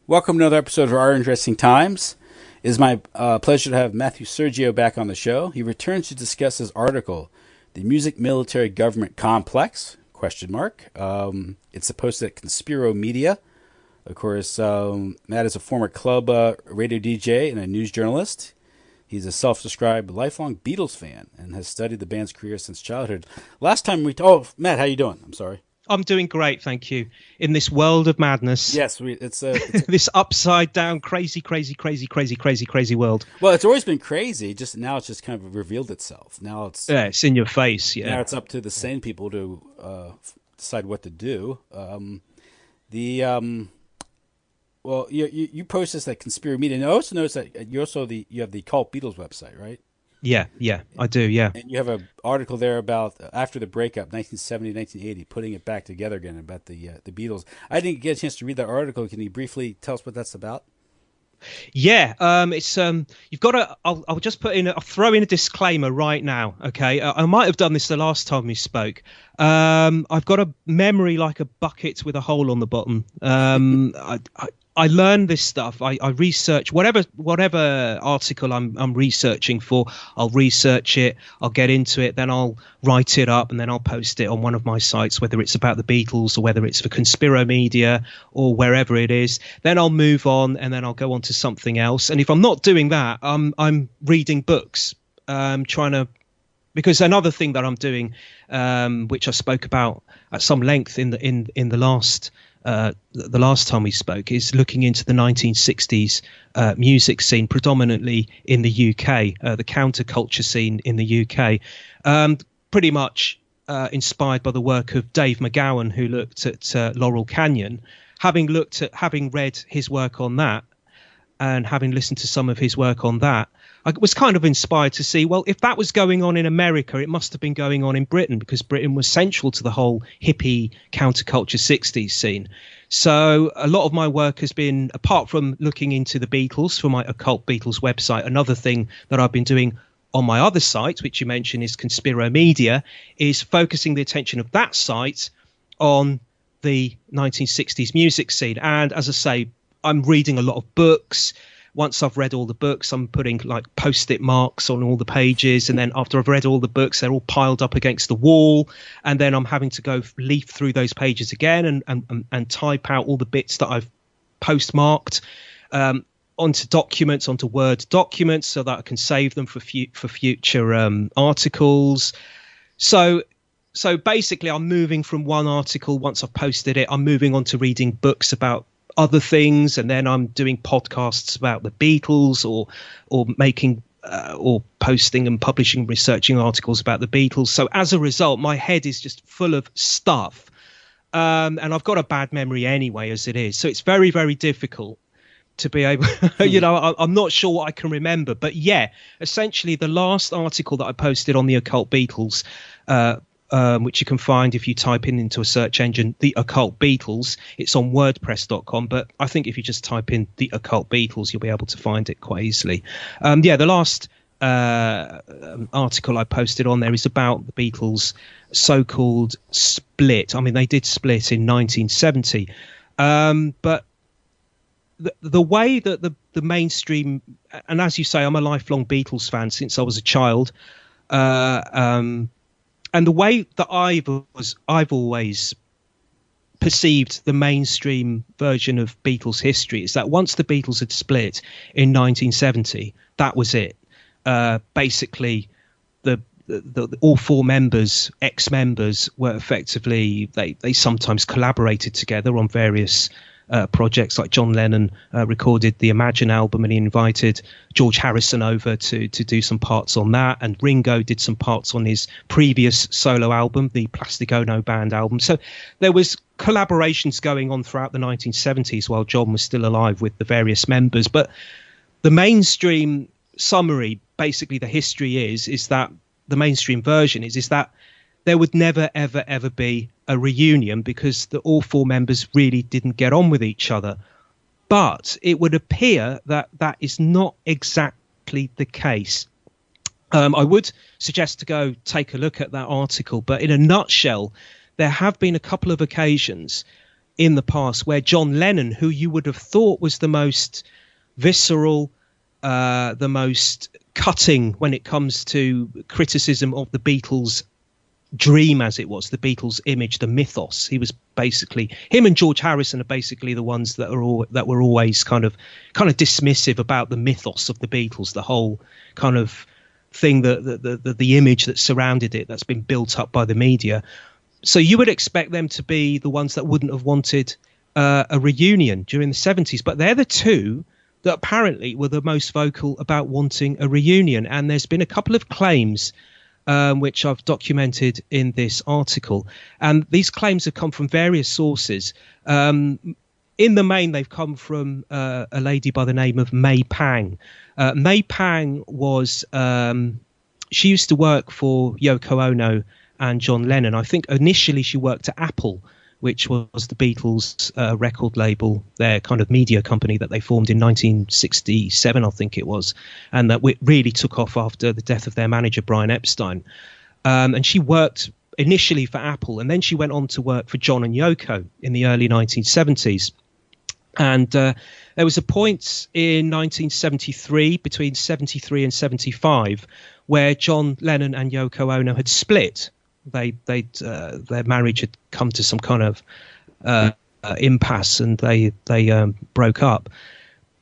Welcome to another episode of Our Interesting Times. It is my pleasure to have Matthew Sergio back on the show. He returns to discuss his article, "The Music Military Government Complex?" Question mark. It's posted at Conspiro Media. Of course, Matt is a former club radio DJ and a news journalist. He's a self-described lifelong Beatles fan and has studied the band's career since childhood. Last time Matt, how you doing? I'm sorry. I'm doing great, thank you. In this world of madness. Yes, it's this upside down, crazy world. Well, it's always been crazy. Just now, it's just kind of revealed itself. Now it's in your face. Yeah. Now it's up to the sane people to decide what to do. Well, you post this at Conspiracy Media. And I also noticed that you have the Cult Beatles website, right? Yeah, I do, yeah. And you have an article there about after the breakup, 1970, 1980, putting it back together again about the Beatles. I didn't get a chance to read that article. Can you briefly tell us what that's about? Yeah, it's you've got to. I'll just I'll throw in a disclaimer right now. Okay, I might have done this the last time we spoke. I've got a memory like a bucket with a hole on the bottom. I learn this stuff. I research whatever article I'm researching for. I'll research it. I'll get into it. Then I'll write it up, and then I'll post it on one of my sites, whether it's about the Beatles or whether it's for Conspiro Media or wherever it is. Then I'll move on, and then I'll go on to something else. And if I'm not doing that, I'm reading books. Because another thing that I'm doing, which I spoke about at some length in the last time we spoke, is looking into the 1960s music scene, predominantly in the UK, the counterculture scene in the UK, pretty much inspired by the work of Dave McGowan, who looked at Laurel Canyon. Having read his work on that and having listened to some of his work on that, I was kind of inspired to see, well, if that was going on in America, it must have been going on in Britain, because Britain was central to the whole hippie counterculture 60s scene. So a lot of my work has been, apart from looking into the Beatles for my Occult Beatles website, another thing that I've been doing on my other site, which you mentioned is Conspiro Media, is focusing the attention of that site on the 1960s music scene. And as I say, I'm reading a lot of books. Once I've read all the books, I'm putting like post-it marks on all the pages. And then after I've read all the books, they're all piled up against the wall. And then I'm having to go leaf through those pages again and type out all the bits that I've postmarked onto documents, onto Word documents, so that I can save them for future articles. So basically, I'm moving from one article. Once I've posted it, I'm moving on to reading books about other things, and then I'm doing podcasts about the Beatles, or making or posting and publishing, researching articles about the Beatles. So as a result, my head is just full of stuff, and I've got a bad memory anyway as it is. So it's very, very difficult to be able, I'm not sure what I can remember. But yeah, essentially the last article that I posted on the Occult Beatles, which you can find if you type into a search engine, The Occult Beatles. It's on WordPress.com, but I think if you just type in The Occult Beatles, you'll be able to find it quite easily. The last article I posted on there is about the Beatles' so-called split. I mean, they did split in 1970, but the way that the mainstream, and as you say, I'm a lifelong Beatles fan since I was a child, and the way that I've always perceived the mainstream version of Beatles history is that once the Beatles had split in 1970, that was it. Basically, the all four members, ex-members, were effectively, they sometimes collaborated together on various projects. Like John Lennon recorded the Imagine album, and he invited George Harrison over to do some parts on that, and Ringo did some parts on his previous solo album, the Plastic Ono Band album. So there was collaborations going on throughout the 1970s while John was still alive with the various members. But the mainstream summary, basically the history is that the mainstream version is that there would never, ever, ever be a reunion, because all four members really didn't get on with each other. But it would appear that that is not exactly the case. I would suggest to go take a look at that article. But in a nutshell, there have been a couple of occasions in the past where John Lennon, who you would have thought was the most visceral, the most cutting when it comes to criticism of the Beatles' dream, as it was, the Beatles' image, the mythos. He was basically, him and George Harrison are basically the ones that were always kind of dismissive about the mythos of the Beatles, the whole kind of thing, the image that surrounded it, that's been built up by the media. So you would expect them to be the ones that wouldn't have wanted a reunion during the 70s, but they're the two that apparently were the most vocal about wanting a reunion. And there's been a couple of claims which I've documented in this article. And these claims have come from various sources. In the main, they've come from a lady by the name of May Pang. May Pang was, she used to work for Yoko Ono and John Lennon. I think initially she worked at Apple, which was the Beatles' record label, their kind of media company that they formed in 1967, I think it was, and that really took off after the death of their manager, Brian Epstein. And she worked initially for Apple, and then she went on to work for John and Yoko in the early 1970s. And there was a point in 1973, between 73 and 75, where John Lennon and Yoko Ono had split. Their marriage had come to some kind of impasse, and they broke up.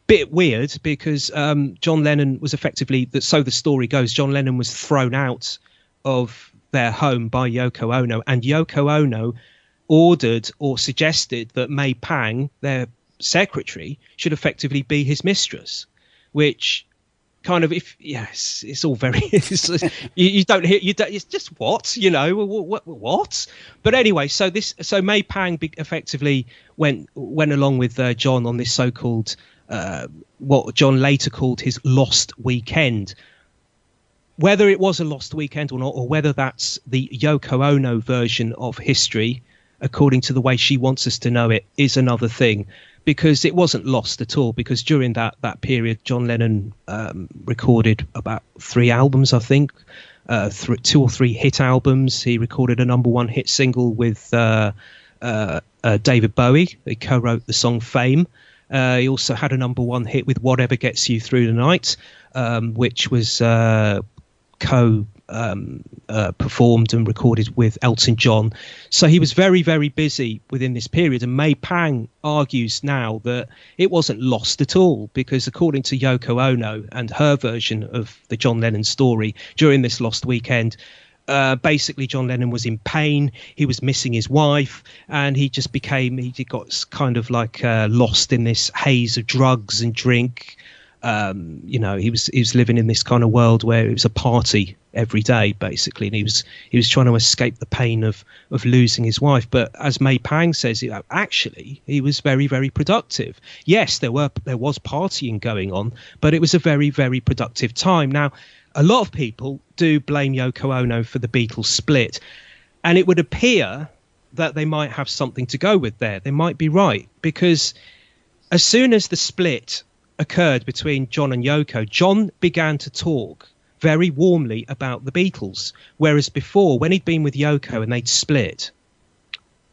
Bit weird, because John Lennon was effectively, so the story goes, John Lennon was thrown out of their home by Yoko Ono, and Yoko Ono ordered or suggested that May Pang, their secretary, should effectively be his mistress, which kind of, it's all very, you don't hear, it's just what but anyway, so May Pang effectively went along with John on this so-called what John later called his lost weekend. Whether it was a lost weekend or not, or whether that's the Yoko Ono version of history according to the way she wants us to know it, is another thing. Because it wasn't lost at all, because during that period, John Lennon recorded about 3 albums, I think, 2 or 3 hit albums. He recorded a #1 hit single with David Bowie. They co-wrote the song Fame. He also had a #1 hit with Whatever Gets You Through the Night, which was performed and recorded with Elton John. So he was very, very busy within this period. And May Pang argues now that it wasn't lost at all, because according to Yoko Ono and her version of the John Lennon story, during this lost weekend, basically John Lennon was in pain. He was missing his wife, and he got kind of like lost in this haze of drugs and drink. He was living in this kind of world where it was a party every day, basically, and he was trying to escape the pain of losing his wife. But as May Pang says, actually he was very, very productive. Yes, there was partying going on, but it was a very, very productive time. Now, a lot of people do blame Yoko Ono for the Beatles split, and it would appear that they might have something to go with there. They might be right, because as soon as the split occurred between John and Yoko, John began to talk very warmly about the Beatles, whereas before, when he'd been with Yoko and they'd split,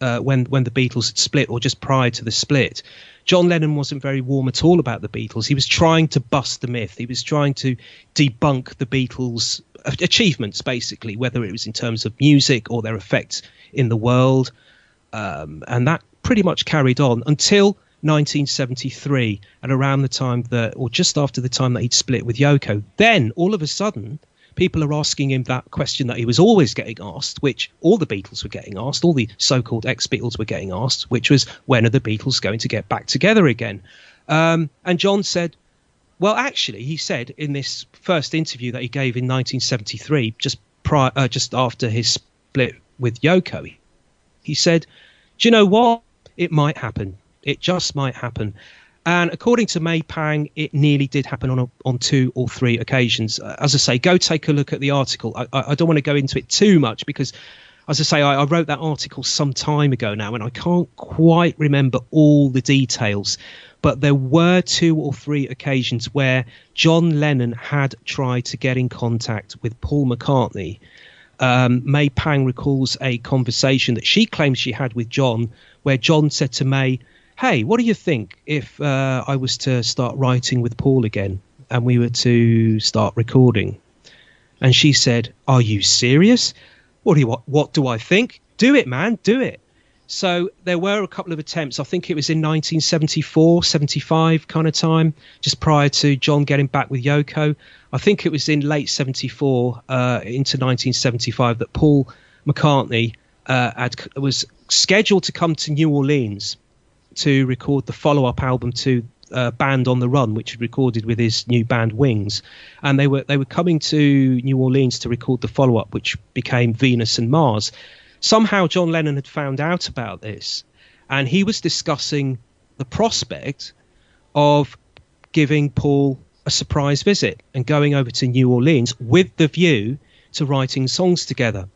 when the Beatles had split, or just prior to the split, John Lennon wasn't very warm at all about the Beatles. He was trying to bust the myth. He was trying to debunk the Beatles' achievements, basically, whether it was in terms of music or their effect in the world, and that pretty much carried on until 1973, and around the time or just after the time that he'd split with Yoko. Then all of a sudden people are asking him that question that he was always getting asked, which all the Beatles were getting asked, all the so-called ex-Beatles were getting asked, which was, when are the Beatles going to get back together again? And John said, well, actually, he said in this first interview that he gave in 1973, just after his split with Yoko, he said, do you know what? It might happen. It just might happen. And according to May Pang, it nearly did happen on 2 or 3 occasions. As I say, go take a look at the article. I don't want to go into it too much because, as I say, I wrote that article some time ago now, and I can't quite remember all the details. But there were 2 or 3 occasions where John Lennon had tried to get in contact with Paul McCartney May Pang recalls a conversation that she claims she had with John, where John said to May, "Hey, what do you think if I was to start writing with Paul again and we were to start recording?" And she said, "Are you serious? What do I think? Do it, man, do it." So there were a couple of attempts. I think it was in 1974, 75 kind of time, just prior to John getting back with Yoko. I think it was in late 74 into 1975 that Paul McCartney was scheduled to come to New Orleans to record the follow-up album to Band on the Run, which he recorded with his new band Wings. And they were coming to New Orleans to record the follow-up, which became Venus and Mars. Somehow John Lennon had found out about this, and he was discussing the prospect of giving Paul a surprise visit and going over to New Orleans with the view to writing songs together.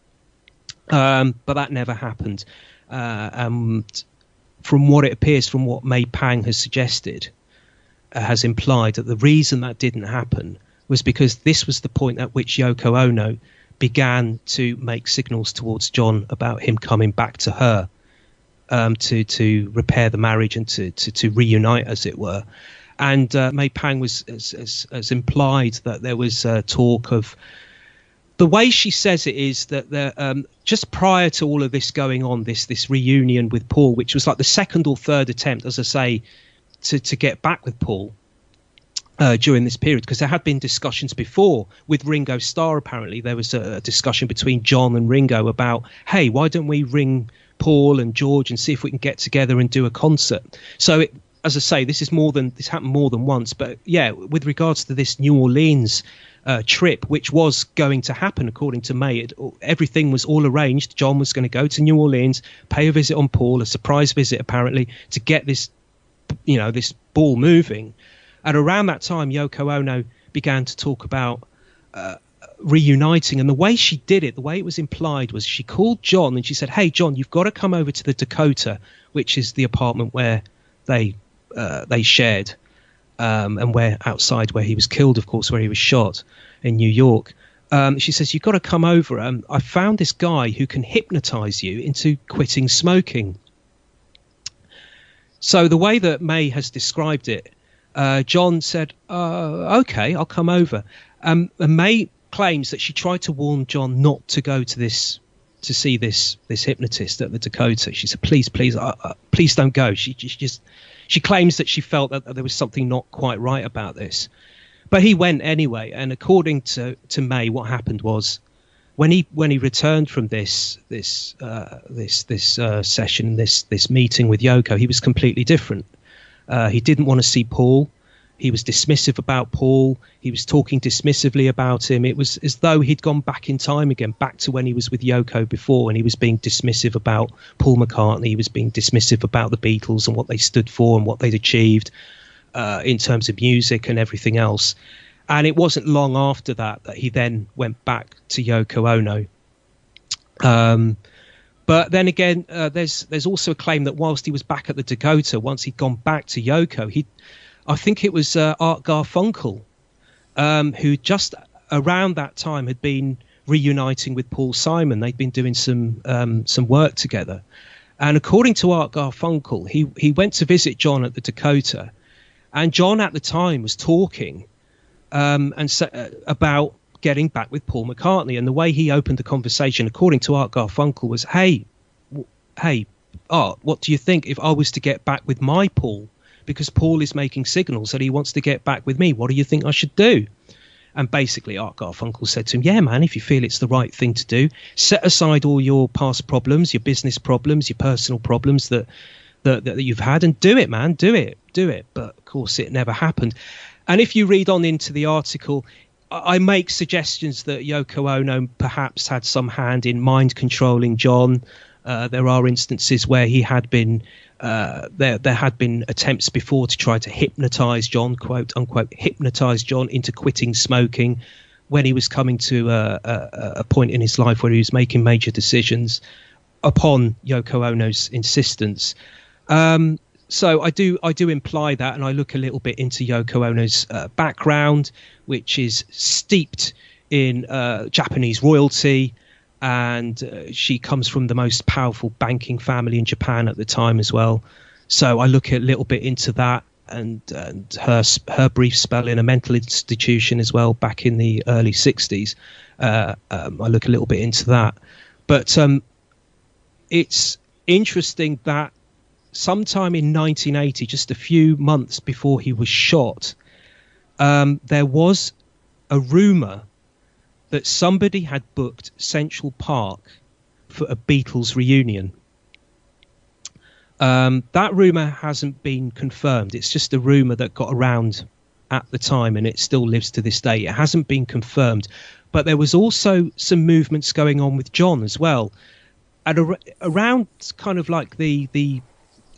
But that never happened. And from what it appears, from what May Pang has suggested, has implied that the reason that didn't happen was because this was the point at which Yoko Ono began to make signals towards John about him coming back to her, to repair the marriage and to reunite, as it were. And May Pang has implied that there was talk of, the way she says it is that just prior to all of this going on, this reunion with Paul, which was like the second or third attempt, as I say, to get back with Paul, during this period, because there had been discussions before with Ringo Starr. Apparently there was a discussion between John and Ringo about, hey, why don't we ring Paul and George and see if we can get together and do a concert. So as I say, this happened more than once. But yeah, with regards to this New Orleans trip, which was going to happen according to May, everything was all arranged. John was going to go to New Orleans, pay a visit on Paul, a surprise visit apparently, to get this ball moving. And around that time, Yoko Ono began to talk about reuniting. And the way she did it, the way it was implied, was she called John and she said, "Hey, John, you've got to come over to the Dakota," which is the apartment where they shared, and where outside where he was killed, of course, where he was shot in New York. She says, "You've got to come over. I found this guy who can hypnotize you into quitting smoking." So the way that May has described it, John said, "Okay, I'll come over." And May claims that she tried to warn John not to go to see this hypnotist at the Dakota. She said, "Please, please don't go." She claims that she felt that there was something not quite right about this, but he went anyway. And according to May, what happened was, when he returned from this session, this meeting with Yoko, he was completely different. He didn't want to see Paul. He was dismissive about Paul. He was talking dismissively about him. It was as though he'd gone back in time again, back to when he was with Yoko before, and he was being dismissive about Paul McCartney. He was being dismissive about the Beatles and what they stood for and what they'd achieved in terms of music and everything else. And it wasn't long after that he then went back to Yoko Ono. But then again, there's also a claim that whilst he was back at the Dakota, once he'd gone back to Yoko, I think it was Art Garfunkel, who just around that time had been reuniting with Paul Simon. They'd been doing some work together. And according to Art Garfunkel, he went to visit John at the Dakota, and John at the time was talking about getting back with Paul McCartney. And the way he opened the conversation, according to Art Garfunkel, was, hey, Art, what do you think if I was to get back with my Paul? Because Paul is making signals that he wants to get back with me. What do you think I should do? And basically Art Garfunkel said to him, "Yeah, man, if you feel it's the right thing to do, set aside all your past problems, your business problems, your personal problems that you've had, and do it, man, do it. But of course it never happened. And if you read on into the article, I make suggestions that Yoko Ono perhaps had some hand in mind controlling John. There are instances where he had been there had been attempts before to try to hypnotize John, quote unquote, hypnotize John into quitting smoking when he was coming to a point in his life where he was making major decisions upon Yoko Ono's insistence. So I do imply that, and I look a little bit into Yoko Ono's background, which is steeped in Japanese royalty, and she comes from the most powerful banking family in Japan at the time as well. So I look a little bit into that, and her brief spell in a mental institution as well back in the early 60s. I look a little bit into that. But it's interesting that sometime in 1980, just a few months before he was shot, there was a rumour that somebody had booked Central Park for a Beatles reunion. That rumour hasn't been confirmed. It's just a rumour that got around at the time, and it still lives to this day. It hasn't been confirmed. But there was also some movements going on with John as well. At around kind of like the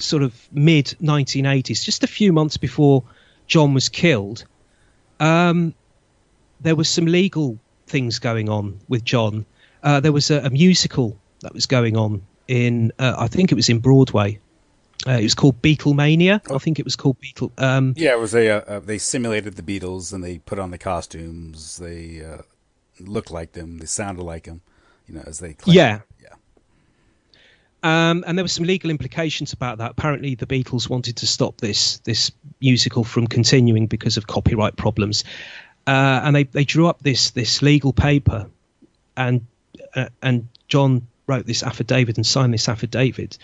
sort of mid-1980s, just a few months before John was killed, there was some legal things going on with John. There was a musical that was going on in, I think it was in Broadway. It was called Beatlemania. I think it was called Beatle. Yeah, it was they simulated the Beatles and they put on the costumes. They looked like them. They sounded like them, as they claimed. Yeah. And there were some legal implications about that. Apparently, the Beatles wanted to stop this musical from continuing because of copyright problems, and they drew up this legal paper, and John wrote this affidavit and signed this affidavit,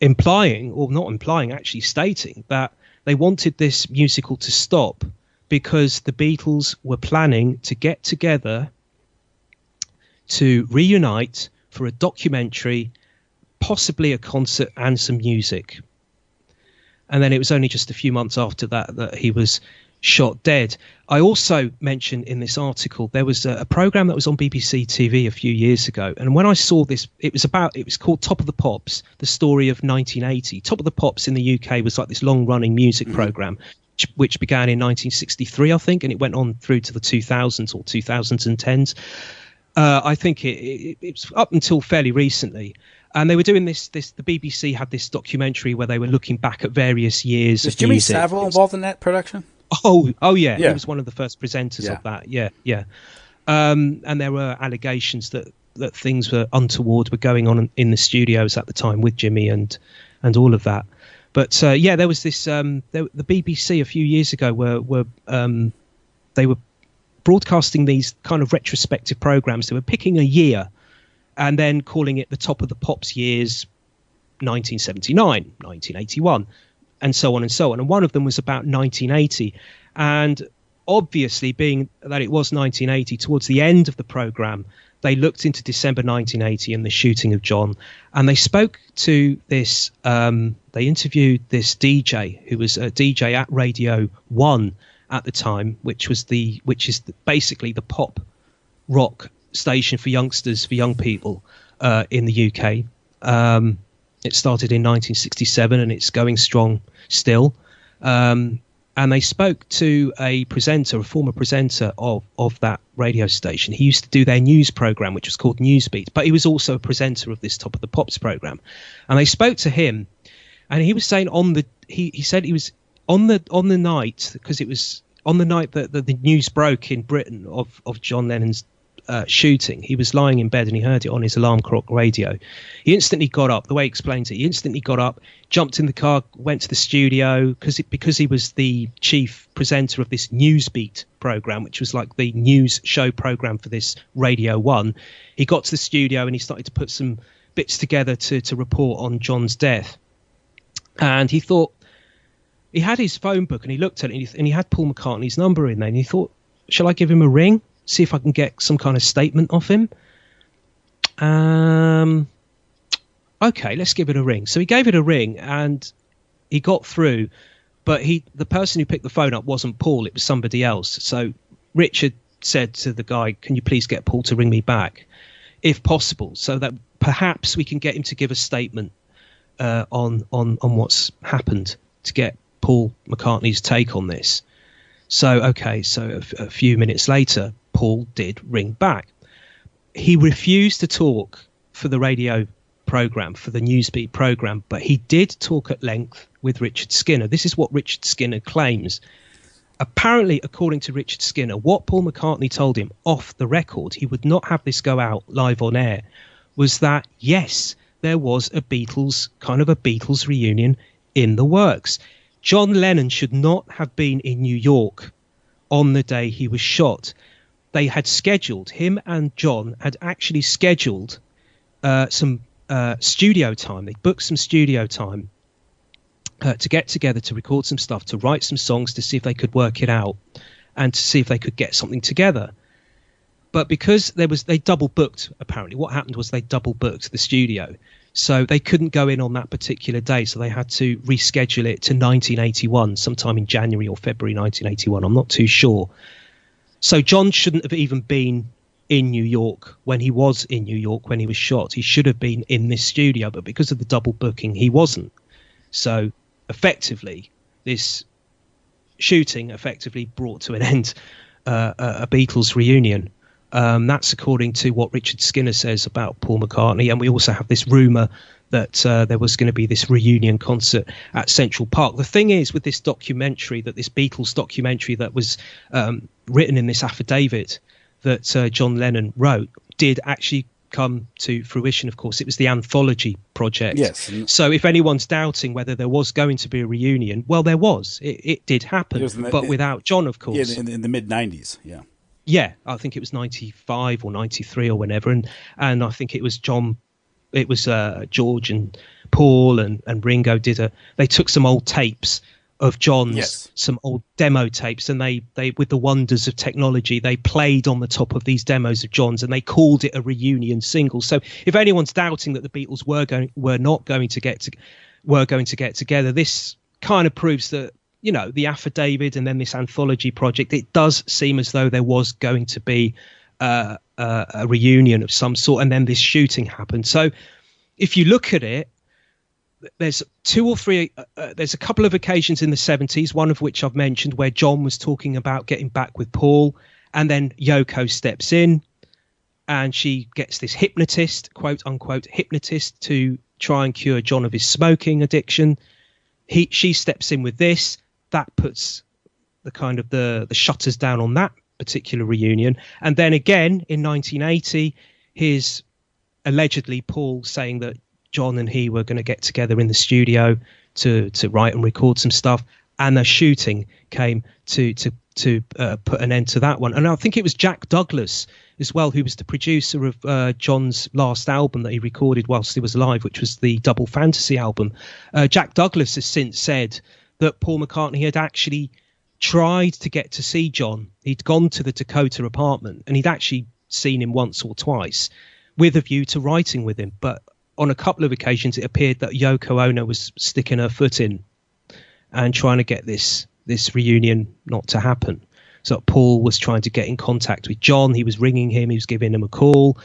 implying, or not implying, actually stating that they wanted this musical to stop because the Beatles were planning to get together to reunite for a documentary, possibly a concert and some music. And then it was only just a few months after that he was shot dead. I also mentioned in this article there was a program that was on BBC TV a few years ago, and when I saw this, it was called Top of the Pops, the story of 1980. Top of the Pops in the UK was like this long-running music program, which began in 1963, I think, and it went on through to the 2000s or 2010s. I think it's up until fairly recently. And they were doing this. The BBC had this documentary where they were looking back at various years of Jimmy music. Savile involved in that production? Oh yeah. He was one of the first presenters of that. Yeah. And there were allegations that things were untoward were going on in the studios at the time with Jimmy and all of that. But there was this. The BBC a few years ago they were broadcasting these kind of retrospective programs. They were picking a year and then calling it the Top of the Pops years, 1979, 1981, and so on and so on. And one of them was about 1980. And obviously, being that it was 1980, towards the end of the program, they looked into December 1980 and the shooting of John. And they spoke to this, they interviewed this DJ who was a DJ at Radio 1 at the time, which is basically the pop rock station for youngsters, for young people in the UK. It started in 1967 and it's going strong still. And they spoke to a former presenter of that radio station. He used to do their news program, which was called Newsbeat, but he was also a presenter of this Top of the Pops program. And they spoke to him, and he was saying he said he was on the night, because it was on the night that the news broke in Britain of John Lennon's shooting. He was lying in bed and he heard it on his alarm clock radio. He instantly got up. The way he explains it, he instantly got up, jumped in the car, went to the studio, because he was the chief presenter of this Newsbeat program, which was like the news show program for this Radio 1. He got to the studio and he started to put some bits together to report on John's death. And he thought, he had his phone book and he looked at it and he had Paul McCartney's number in there, and he thought, shall I give him a ring? See if I can get some kind of statement off him. Okay, let's give it a ring. So he gave it a ring and he got through, but the person who picked the phone up wasn't Paul, it was somebody else. So Richard said to the guy, can you please get Paul to ring me back, if possible, so that perhaps we can get him to give a statement on what's happened, to get Paul McCartney's take on this. So a few minutes later, Paul did ring back. He refused to talk for the radio program, for the Newsbeat program, but he did talk at length with Richard Skinner. This is what Richard Skinner claims. apparently, according to Richard Skinner, what Paul McCartney told him off the record, he would not have this go out live on air, was that, yes, there was a Beatles reunion in the works. John Lennon should not have been in New York on the day he was shot. They had scheduled, him and John had actually scheduled some studio time. They booked some studio time to get together, to record some stuff, to write some songs, to see if they could work it out and to see if they could get something together. But because they double booked, apparently what happened was they double booked the studio. So they couldn't go in on that particular day. So they had to reschedule it to 1981, sometime in January or February 1981. I'm not too sure. So John shouldn't have even been in New York when he was in New York when he was shot. He should have been in this studio, but because of the double booking, he wasn't. So effectively, this shooting effectively brought to an end a Beatles reunion. That's according to what Richard Skinner says about Paul McCartney. And we also have this rumour that there was going to be this reunion concert at Central Park. The thing is with this documentary, that this Beatles documentary that was written in this affidavit that John Lennon wrote, did actually come to fruition. Of course, it was the Anthology project. Yes. So if anyone's doubting whether there was going to be a reunion, well, there was. It did happen, but without John, of course. Yeah, in the mid-90s, yeah. Yeah, I think it was 95 or 93 or whenever. And I think it was George and Paul and Ringo they took some old tapes of John's, yes, some old demo tapes, and they with the wonders of technology, they played on the top of these demos of John's, and they called it a reunion single. So if anyone's doubting that the Beatles were going to get together, this kind of proves that, you know, the affidavit and then this Anthology project, it does seem as though there was going to be a reunion of some sort, and then this shooting happened. So if you look at it, there's there's a couple of occasions in the 70s, one of which I've mentioned, where John was talking about getting back with Paul, and then Yoko steps in and she gets this hypnotist, quote unquote hypnotist, to try and cure John of his smoking addiction. She steps in with this. That puts the kind of the shutters down on that particular reunion. And then again in 1980, here's allegedly Paul saying that John and he were going to get together in the studio to write and record some stuff, and the shooting came to put an end to that one. And I think it was Jack Douglas as well, who was the producer of John's last album that he recorded whilst he was alive, which was the Double Fantasy album. Jack Douglas has since said that Paul McCartney had actually tried to get to see John. He'd gone to the Dakota apartment and he'd actually seen him once or twice with a view to writing with him. But on a couple of occasions, it appeared that Yoko Ono was sticking her foot in and trying to get this reunion not to happen. So Paul was trying to get in contact with John. He was ringing him. He was giving him a call.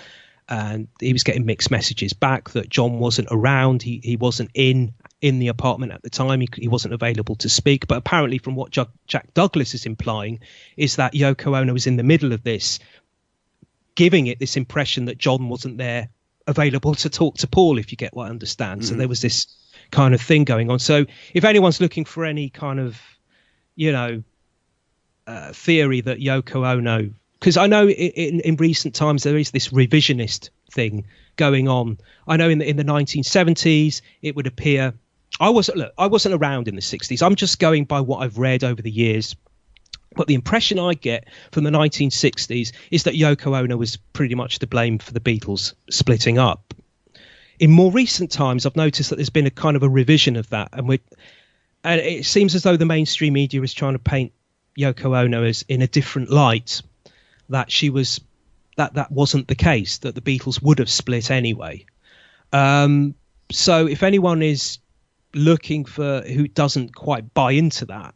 And he was getting mixed messages back that John wasn't around. He wasn't in the apartment at the time. He wasn't available to speak. But apparently from what Jack Douglas is implying is that Yoko Ono was in the middle of this, giving it this impression that John wasn't there available to talk to Paul, if you get what I understand. Mm-hmm. So there was this kind of thing going on. So if anyone's looking for any kind of, theory that Yoko Ono, because I know in recent times there is this revisionist thing going on. I know in the 1970s it would appear, I wasn't around in the 60s. I'm just going by what I've read over the years. But the impression I get from the 1960s is that Yoko Ono was pretty much to blame for the Beatles splitting up. In more recent times, I've noticed that there's been a kind of a revision of that, and it seems as though the mainstream media is trying to paint Yoko Ono as in a different light, that she was that wasn't the case, that the Beatles would have split anyway. So if anyone is looking for who doesn't quite buy into that,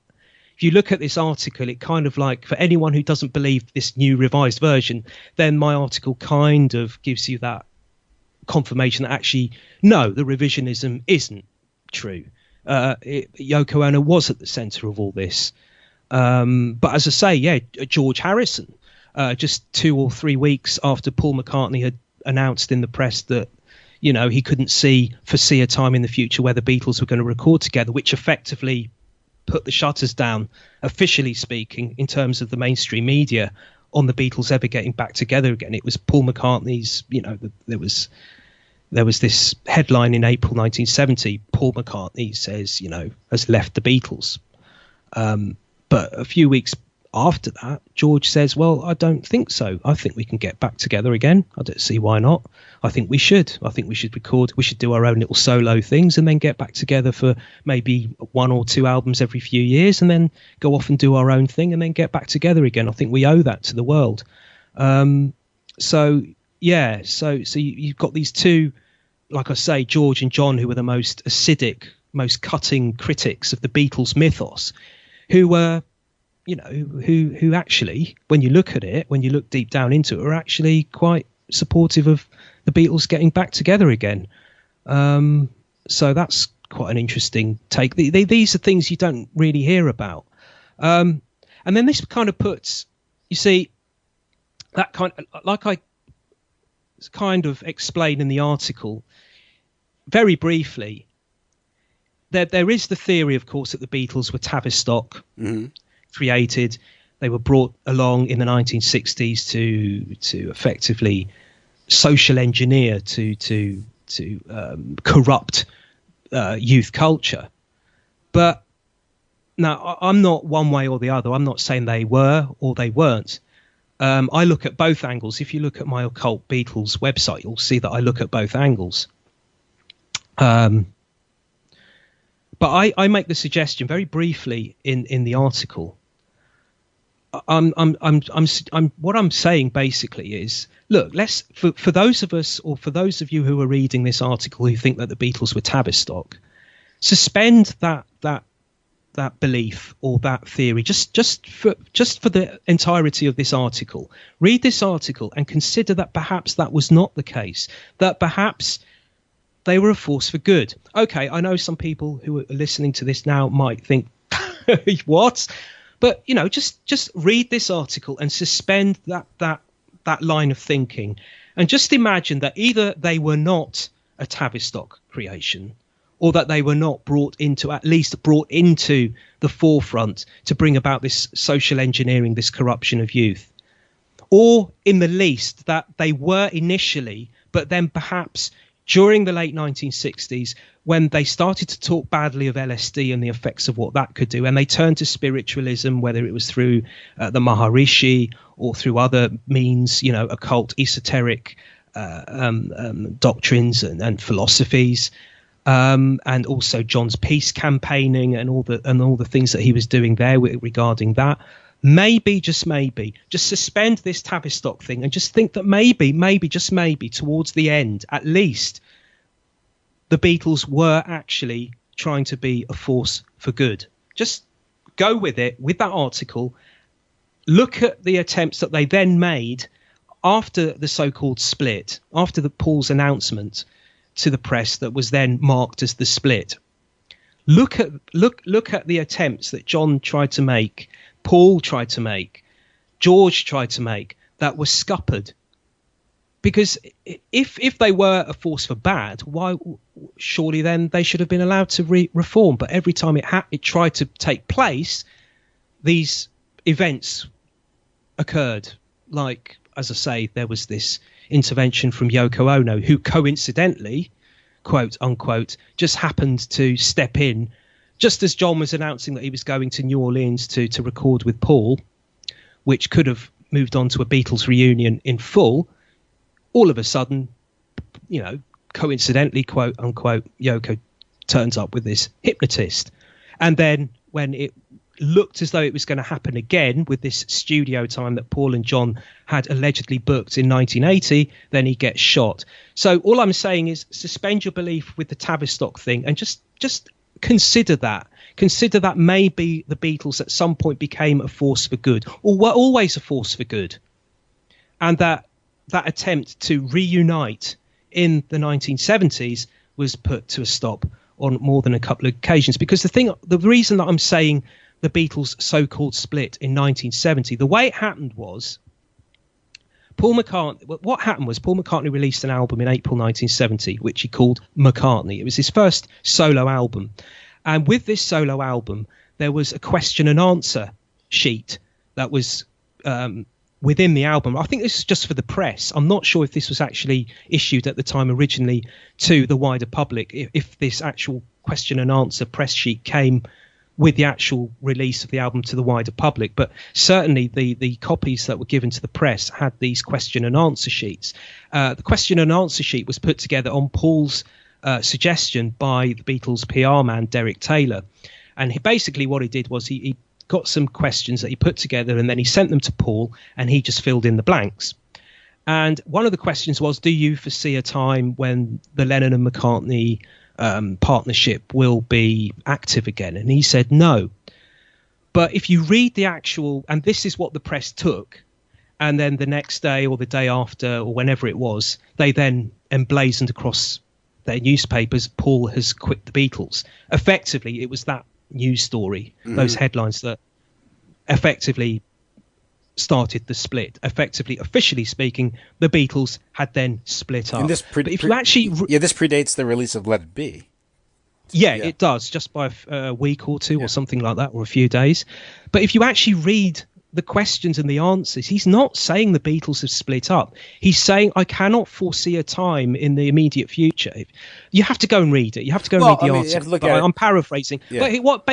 if you look at this article, it kind of like, for anyone who doesn't believe this new revised version, then my article kind of gives you that confirmation that actually, no, the revisionism isn't true. Yoko Ono was at the centre of all this. But as I say, George Harrison, just 2 or 3 weeks after Paul McCartney had announced in the press that, he couldn't foresee a time in the future where the Beatles were going to record together, which effectively put the shutters down, officially speaking, in terms of the mainstream media on the Beatles ever getting back together again. It was Paul McCartney's, there was this headline in April 1970, Paul McCartney says, has left the Beatles. But a few weeks after that, George says, well, I don't think so. I think we can get back together again. I don't see why not. I think we should. I think we should record. We should do our own little solo things and then get back together for maybe 1 or 2 albums every few years and then go off and do our own thing and then get back together again. I think we owe that to the world. So you've got these two, like I say, George and John, who were the most acidic, most cutting critics of the Beatles mythos, who were, who actually, when you look at it, when you look deep down into it, are actually quite supportive of the Beatles getting back together again. So that's quite an interesting take. These are things you don't really hear about. And then this kind of puts, you see, that kind of, like I kind of explained in the article, very briefly, there is the theory, of course, that the Beatles were Tavistock created. They were brought along in the 1960s to effectively social engineer, to corrupt youth culture. But now, I'm not one way or the other. I'm not saying they were or they weren't. I look at both angles. If you look at my Occult Beatles website, you'll see that I look at both angles. But I make the suggestion very briefly in the article. What I'm saying basically is, look, let's for those of us, or for those of you who are reading this article who think that the Beatles were Tavistock, suspend that belief or that theory just for the entirety of this article. Read this article and consider that perhaps that was not the case, that perhaps they were a force for good. Okay, I know some people who are listening to this now might think, what? But, just read this article and suspend that line of thinking, and just imagine that either they were not a Tavistock creation, or that they were not brought into the forefront to bring about this social engineering, this corruption of youth, or in the least that they were initially, but then perhaps during the late 1960s, when they started to talk badly of LSD and the effects of what that could do, and they turned to spiritualism, whether it was through the Maharishi or through other means, occult, esoteric doctrines and philosophies, and also John's peace campaigning and all the things that he was doing there regarding that. Maybe, just suspend this Tavistock thing and just think that maybe, just maybe, towards the end, at least, the Beatles were actually trying to be a force for good. Just go with it, with that article. Look at the attempts that they then made after the so-called split, after Paul's announcement to the press that was then marked as the split. Look at the attempts that John tried to make, Paul tried to make, George tried to make, that were scuppered. Because if they were a force for bad, why surely then they should have been allowed to reform. But every time it tried to take place, these events occurred. Like, as I say, there was this intervention from Yoko Ono, who coincidentally, quote unquote, just happened to step in just as John was announcing that he was going to New Orleans to record with Paul, which could have moved on to a Beatles reunion in full. All of a sudden, coincidentally, quote unquote, Yoko turns up with this hypnotist. And then when it looked as though it was going to happen again with this studio time that Paul and John had allegedly booked in 1980, then he gets shot. So all I'm saying is suspend your belief with the Tavistock thing and just consider that. Consider that maybe the Beatles at some point became a force for good, or were always a force for good. And that attempt to reunite in the 1970s was put to a stop on more than a couple of occasions. Because the reason that I'm saying the Beatles' so-called split in 1970, the way it happened was Paul McCartney released an album in April 1970, which he called McCartney. It was his first solo album. And with this solo album, there was a question and answer sheet that was within the album. I think this is just for the press. I'm not sure if this was actually issued at the time originally to the wider public, if this actual question and answer press sheet came with the actual release of the album to the wider public. But certainly the copies that were given to the press had these question and answer sheets. The question and answer sheet was put together on Paul's suggestion by the Beatles PR man, Derek Taylor. And basically what he did was he got some questions that he put together, and then he sent them to Paul, and he just filled in the blanks. And one of the questions was, do you foresee a time when the Lennon and McCartney partnership will be active again? And he said no. But if you read the actual, and this is what the press took, and then the next day or the day after or whenever it was, they then emblazoned across their newspapers, Paul has quit the Beatles. Effectively, it was that news story, those headlines that effectively started the split. Effectively, officially speaking, the Beatles had then split up. And this but if you actually, this predates the release of Let It Be. Yeah, it does, just by a week or two or something like that, or a few days. But if you actually read the questions and the answers, he's not saying the Beatles have split up. He's saying, I cannot foresee a time in the immediate future. You have to go and read it. You have to go and read the article. I'm paraphrasing. Yeah. But what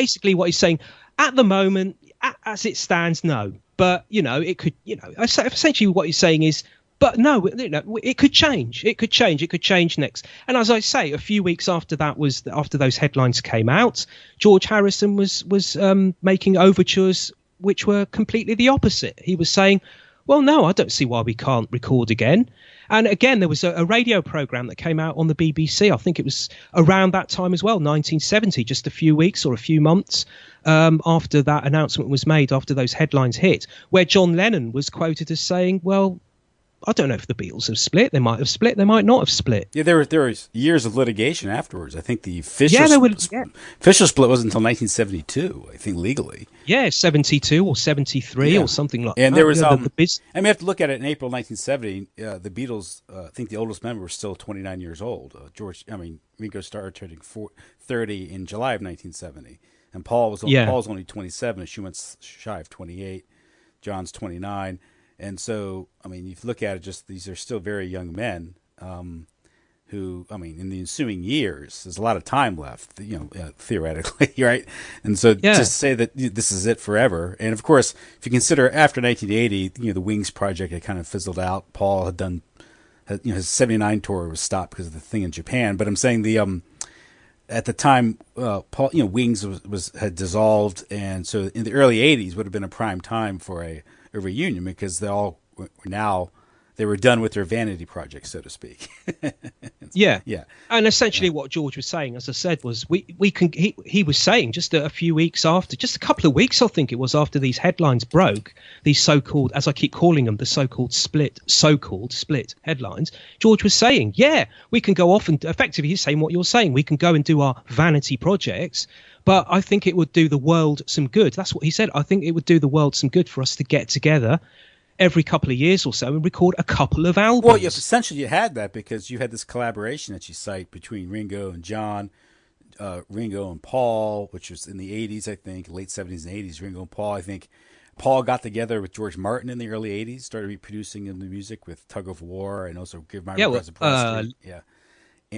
he's saying, at the moment, as it stands, no. But, it could, essentially what he's saying is, but no, it could change. It could change. It could change next. And as I say, a few weeks after that after those headlines came out, George Harrison was making overtures which were completely the opposite. He was saying, well, no, I don't see why we can't record again. And again, there was a radio program that came out on the BBC. I think it was around that time as well, 1970, just a few weeks or a few months after that announcement was made, after those headlines hit, where John Lennon was quoted as saying, well, I don't know if the Beatles have split. They might have split. They might not have split. Yeah, there was years of litigation afterwards. I think the official split wasn't until 1972, I think, legally. Yeah, 72 or 73 or something like that. And there was, I mean, you have to look at it in April 1970. The Beatles, I think the oldest member was still 29 years old. Ringo started turning 30 in July of 1970. And Paul's only 27, Schumann's shy of 28, John's 29. And so, I mean, if you look at it, just these are still very young men who, I mean, in the ensuing years, there's a lot of time left, theoretically, right? And so just say that this is it forever. And of course, if you consider after 1980, the Wings project had kind of fizzled out. Paul had done, his 79 tour was stopped because of the thing in Japan. But I'm saying at the time, Paul, Wings had dissolved. And so in the early 80s would have been a prime time for a reunion, because they were done with their vanity project, so to speak. Yeah. And essentially what George was saying, as I said, was he was saying just a few weeks after, just a couple of weeks, I think it was, after these headlines broke, these so-called, as I keep calling them, the so-called split headlines, George was saying, we can go off, and effectively he's saying what you're saying, we can go and do our vanity projects, but I think it would do the world some good. That's what he said. I think it would do the world some good for us to get together every couple of years or so and record a couple of albums. Well, essentially you had that, because you had this collaboration that you cite between Ringo and John, Ringo and Paul, which was in the 80s, I think, late 70s and 80s, Ringo and Paul. I think Paul got together with George Martin in the early 80s, started reproducing the music with Tug of War, and also Give My Regards to Broad Street.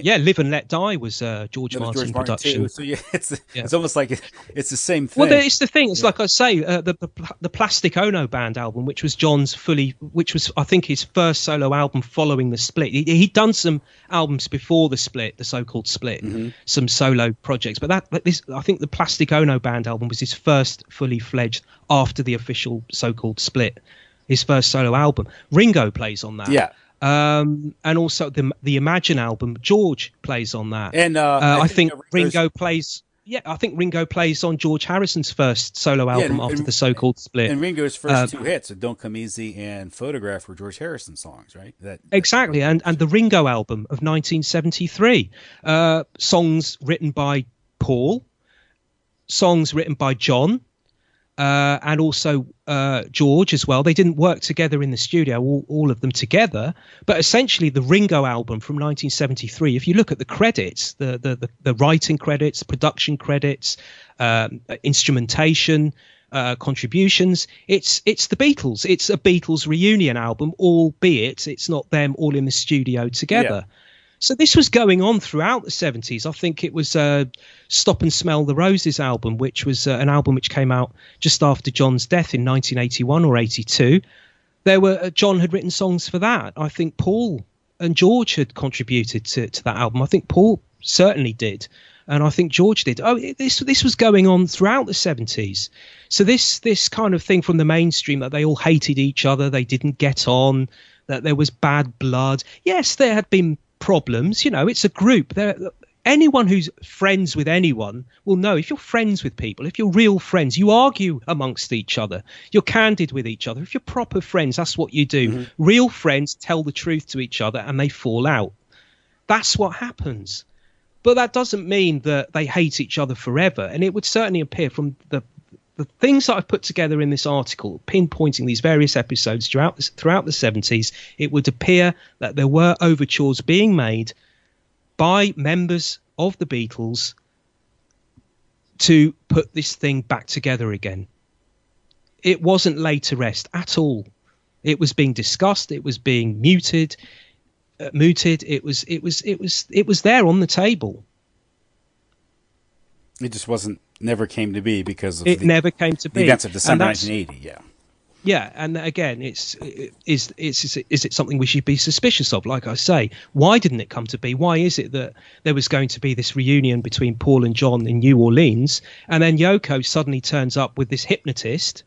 Live and Let Die was George Martin production. Too. So it's almost like it's the same thing. Well, it's the thing. It's like I say, the Plastic Ono Band album, which was I think his first solo album following the split. He'd done some albums before the split, the so-called split, some solo projects. But I think the Plastic Ono Band album was his first fully fledged after the official so-called split, his first solo album. Ringo plays on that. Yeah. And also the Imagine album, George plays on that. And I think Ringo plays. Yeah, I think Ringo plays on George Harrison's first solo album after the so-called split. And Ringo's first two hits, Don't Come Easy and Photograph, were George Harrison songs, right? Exactly, and the Ringo album of 1973, songs written by Paul, songs written by John, and also George as well. They didn't work together in the studio, all of them together. But essentially, the Ringo album from 1973, if you look at the credits, the writing credits, production credits, instrumentation, contributions, it's the Beatles. It's a Beatles reunion album, albeit it's not them all in the studio together. Yeah. So this was going on throughout the 70s. I think it was Stop and Smell the Roses album, which was an album which came out just after John's death in 1981 or 82. John had written songs for that. I think Paul and George had contributed to that album. I think Paul certainly did, and I think George did. This was going on throughout the 70s. So this kind of thing from the mainstream, that they all hated each other, they didn't get on, that there was bad blood. Yes, there had been problems. It's a group. Anyone who's friends with anyone will know, if you're friends with people, if you're real friends, you argue amongst each other. You're candid with each other. If you're proper friends, that's what you do. Mm-hmm. Real friends tell the truth to each other and they fall out. That's what happens. But that doesn't mean that they hate each other forever. And it would certainly appear from the things that I've put together in this article, pinpointing these various episodes throughout the 70s, it would appear that there were overtures being made by members of the Beatles to put this thing back together again. It wasn't laid to rest at all. It was being discussed. It was being mooted. It was there on the table. It just never came to be because of never came to be. The events of December 1980. Yeah. Yeah, and again, is it something we should be suspicious of? Like I say, why didn't it come to be? Why is it that there was going to be this reunion between Paul and John in New Orleans, and then Yoko suddenly turns up with this hypnotist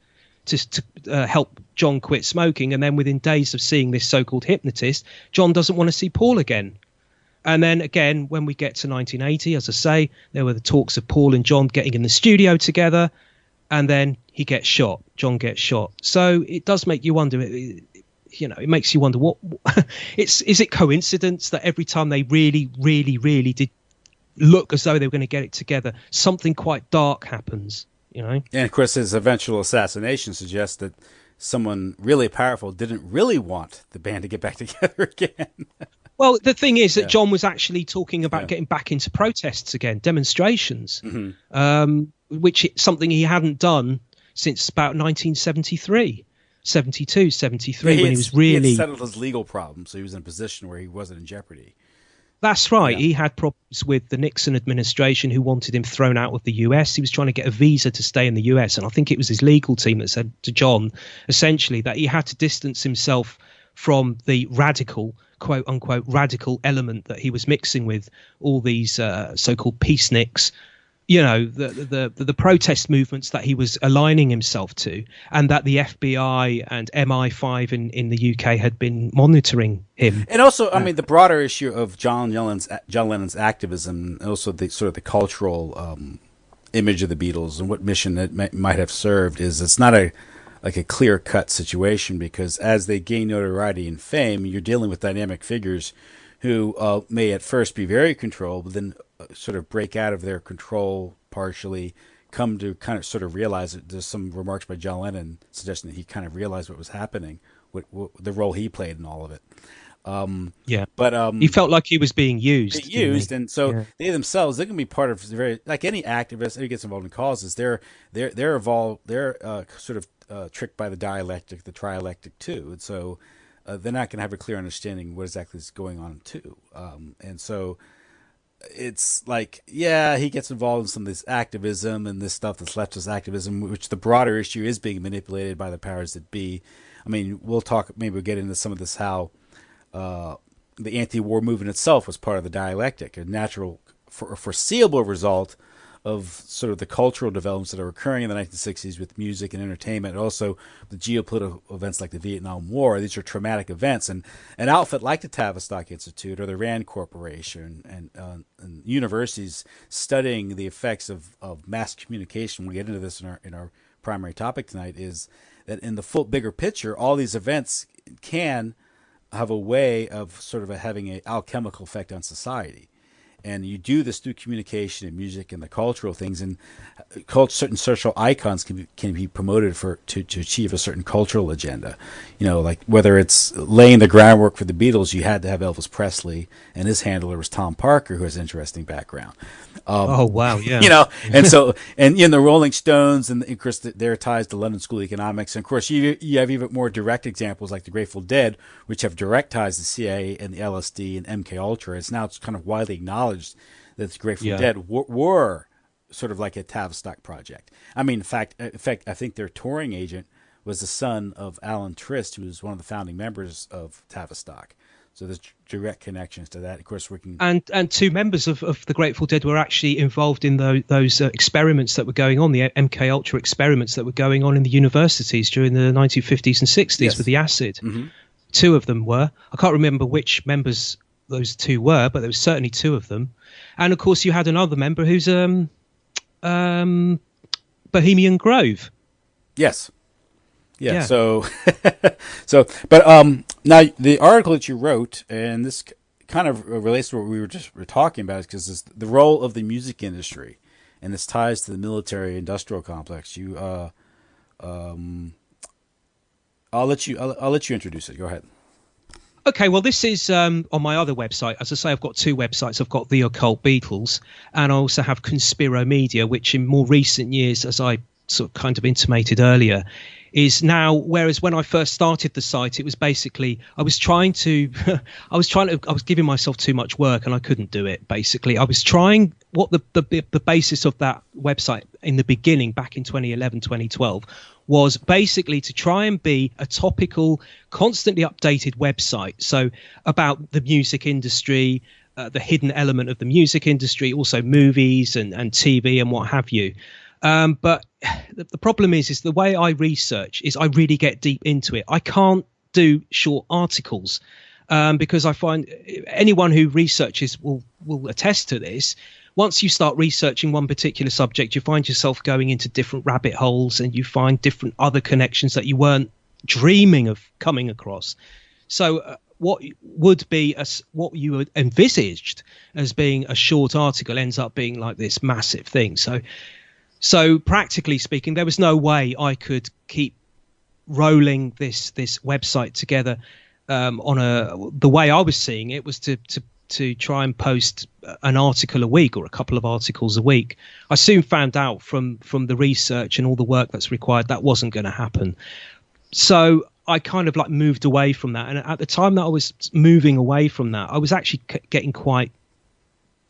to help John quit smoking, and then within days of seeing this so-called hypnotist, John doesn't want to see Paul again. And then again, when we get to 1980, as I say, there were the talks of Paul and John getting in the studio together, and then he gets shot. John gets shot. So it does make you wonder. It makes you wonder is it coincidence that every time they really, really, really did look as though they were going to get it together, something quite dark happens? And of course, his eventual assassination suggests that someone really powerful didn't really want the band to get back together again. Well, the thing is that John was actually talking about getting back into protests again, demonstrations, which is something he hadn't done since about 1973, 72, 73, when he was really... He had settled his legal problems, so he was in a position where he wasn't in jeopardy. That's right. Yeah. He had problems with the Nixon administration, who wanted him thrown out of the US. He was trying to get a visa to stay in the US. And I think it was his legal team that said to John, essentially, that he had to distance himself from the radical, quote unquote, radical element that he was mixing with all these so-called peaceniks, the protest movements that he was aligning himself to, and that the FBI and MI5 in the UK had been monitoring him. And also, I mean, the broader issue of John Lennon's activism, and also the sort of the cultural image of the Beatles and what mission it might have served, is it's not a clear-cut situation, because as they gain notoriety and fame, you're dealing with dynamic figures who may at first be very controlled, but then sort of break out of their control partially, come to kind of sort of realize it. There's some remarks by John Lennon suggesting that he kind of realized what was happening, what the role he played in all of it. But he felt like he was being used. And so they themselves, they can be part of very, like any activist who gets involved in causes. They're involved. They're sort of tricked by the dialectic, the trialectic too, and so they're not going to have a clear understanding what exactly is going on too. And so it's like, he gets involved in some of this activism and this stuff that's leftist activism, which the broader issue is being manipulated by the powers that be. I mean, we'll get into some of this, how the anti-war movement itself was part of the dialectic, a natural, foreseeable result of sort of the cultural developments that are occurring in the 1960s with music and entertainment, and also the geopolitical events like the Vietnam War. These are traumatic events, and an outfit like the Tavistock Institute or the Rand Corporation and universities studying the effects of mass communication, we'll get into this in our primary topic tonight, is that in the full bigger picture, all these events can have a way of sort of having an alchemical effect on society. And you do this through communication and music and the cultural things, and certain social icons can be promoted to achieve a certain cultural agenda. Like whether it's laying the groundwork for the Beatles, you had to have Elvis Presley, and his handler was Tom Parker, who has an interesting background. Oh wow, yeah. And so the Rolling Stones, and of course their ties to London School of Economics, and of course you have even more direct examples like the Grateful Dead, which have direct ties to CIA and the LSD and MK Ultra. It's kind of widely acknowledged that the Grateful Dead were sort of like a Tavistock project. I mean, in fact, I think their touring agent was the son of Alan Trist, who was one of the founding members of Tavistock. So there's direct connections to that. Of course, and two members of the Grateful Dead were actually involved in those experiments that were going on, the MK Ultra experiments that were going on in the universities during the 1950s and 60s with the acid. Mm-hmm. Two of them were. I can't remember which members those two were, but there was certainly two of them. And of course, you had another member who's Bohemian Grove. Yes. Yeah. So, but now the article that you wrote, and this kind of relates to what we were talking about, because it's the role of the music industry, and its ties to the military-industrial complex. I'll let you introduce it. Go ahead. Okay, well, this is on my other website. As I say, I've got two websites. I've got The Occult Beatles, and I also have Conspiro Media, which in more recent years, as I sort of kind of intimated earlier, is now, whereas when I first started the site, it was basically, I was giving myself too much work and I couldn't do it. Basically, I was trying, what the basis of that website in the beginning, back in 2011, 2012, was basically to try and be a topical, constantly updated website. So about the music industry, the hidden element of the music industry, also movies and TV and what have you. But the problem is the way I research is I really get deep into it. I can't do short articles because I find anyone who researches will attest to this. Once you start researching one particular subject, you find yourself going into different rabbit holes, and you find different other connections that you weren't dreaming of coming across. So what would be what you had envisaged as being a short article ends up being like this massive thing. So practically speaking, there was no way I could keep rolling this website together the way I was seeing it was to try and post an article a week or a couple of articles a week. I soon found out from the research and all the work that's required that wasn't going to happen. So I kind of like moved away from that. And at the time that I was moving away from that, I was actually getting quite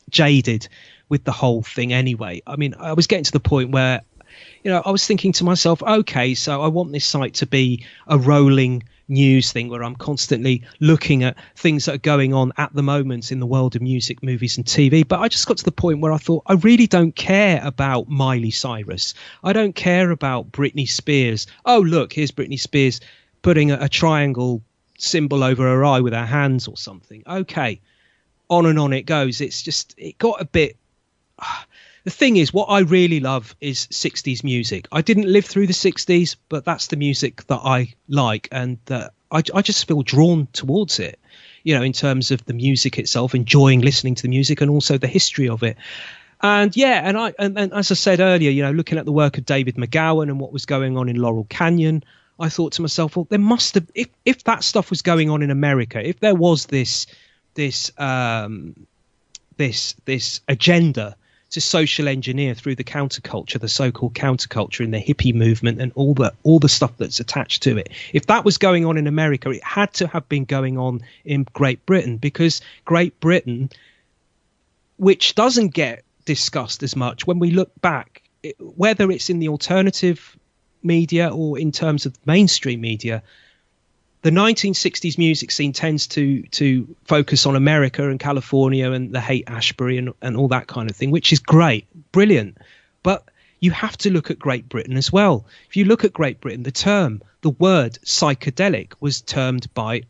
jaded with the whole thing anyway. I mean, I was getting to the point where, I was thinking to myself, okay, so I want this site to be a rolling news thing where I'm constantly looking at things that are going on at the moment in the world of music, movies and TV. But I just got to the point where I thought, I really don't care about Miley Cyrus. I don't care about Britney Spears. Oh, look, here's Britney Spears putting a triangle symbol over her eye with her hands or something. Okay, on and on it goes. It's just, it got a bit... The thing is, what I really love is 60s music. I didn't live through the 60s, but that's the music that I like, and I just feel drawn towards it, in terms of the music itself, enjoying listening to the music and also the history of it. And and as I said earlier, looking at the work of David McGowan and what was going on in Laurel Canyon, I thought to myself, well, there must have, if that stuff was going on in America, if there was this agenda to social engineer through the counterculture, the so-called counterculture and the hippie movement and all the stuff that's attached to it. If that was going on in America, it had to have been going on in Great Britain, because Great Britain, which doesn't get discussed as much when we look back, whether it's in the alternative media or in terms of mainstream media, the 1960s music scene tends to focus on America and California and the Haight-Ashbury and all that kind of thing, which is great, brilliant. But you have to look at Great Britain as well. If you look at Great Britain, the word psychedelic was termed by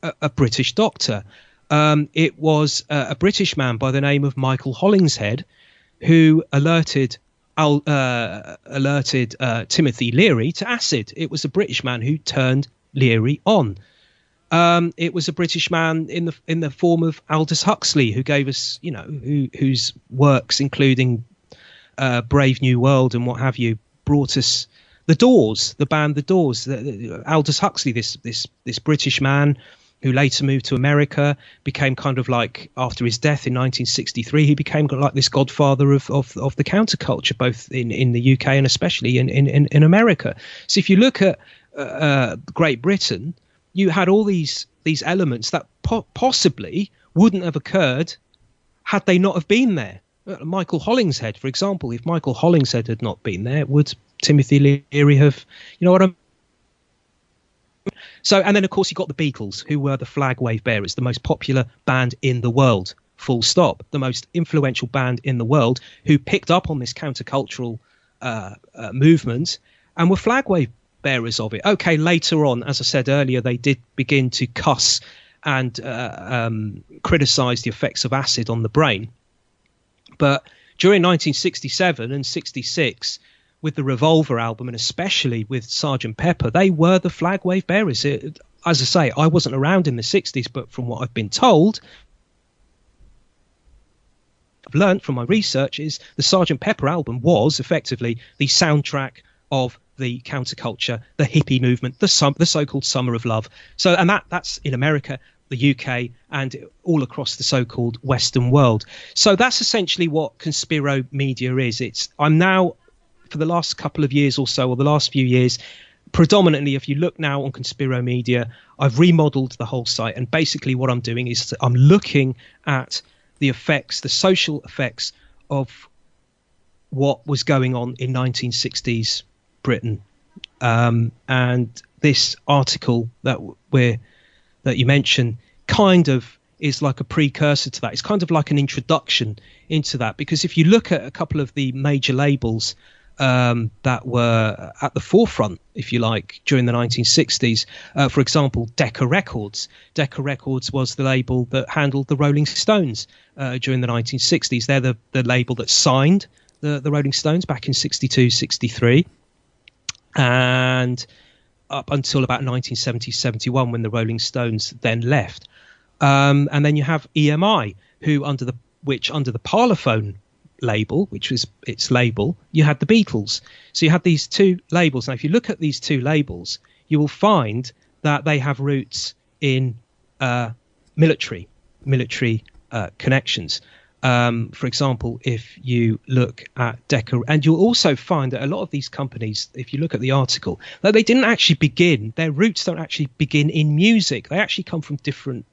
a British doctor. It was a British man by the name of Michael Hollingshead who alerted Timothy Leary to acid. It was a British man who turned Leary on. It was a British man in the form of Aldous Huxley, who gave us, whose works, including Brave New World and what have you, brought us the Doors, the band The Doors. Aldous Huxley, this British man who later moved to America, became kind of like, after his death in 1963, he became like this godfather of the counterculture, both in the UK and especially in America. So if you look at Great Britain, you had all these elements that possibly wouldn't have occurred had they not have been there. Michael Hollingshead, for example, if Michael Hollingshead had not been there, would Timothy Leary have, you know what I mean? So, and then of course you got the Beatles, who were the flag wave bearers, the most popular band in the world, full stop, the most influential band in the world, who picked up on this countercultural movement and were flag wave bearers of it. Okay, later on, as I said earlier, they did begin to cuss and criticize the effects of acid on the brain. But during 1967 and 66, with the Revolver album, and especially with Sgt. Pepper, they were the flag wave bearers. As I say, I wasn't around in the 60s, but from what I've been told, I've learned from my research, is the Sgt. Pepper album was effectively the soundtrack of the counterculture, the hippie movement, the so-called Summer of Love. So, and that's in America, the UK, and all across the so-called Western world. So that's essentially what Conspiro Media is. I'm now, for the last couple of years or so, or the last few years, predominantly, if you look now on Conspiro Media, I've remodeled the whole site, and basically what I'm doing is I'm looking at the effects, the social effects of what was going on in 1960s Britain. And this article that you mentioned kind of is like a precursor to that. It's kind of like an introduction into that, because if you look at a couple of the major labels that were at the forefront, if you like, during the 1960s, for example, Decca Records. Decca Records was the label that handled the Rolling Stones during the 1960s. They're the label that signed the Rolling Stones back in 62, 63. And up until about 1970, 71, when the Rolling Stones then left. And then you have EMI, who under the Parlophone label, which was its label, you had the Beatles. So you had these two labels. Now, if you look at these two labels, you will find that they have roots in military connections. For example, if you look at Decca, and you'll also find that a lot of these companies, if you look at the article, that they didn't actually begin, their roots don't actually begin in music. They actually come from different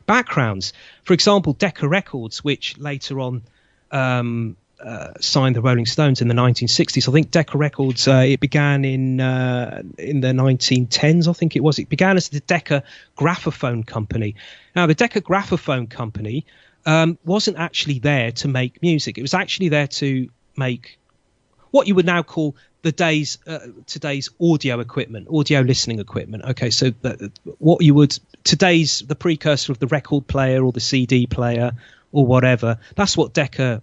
backgrounds. For example, Decca Records, which later on signed the Rolling Stones in the 1960s. I think Decca Records, it began in the 1910s, I think it was. It began as the Decca Graphophone Company. Now, the Decca Graphophone Company wasn't actually there to make music. It was actually there to make what you would now call today's audio equipment, audio listening equipment. Okay, so today's the precursor of the record player or the CD player or whatever. That's what Decca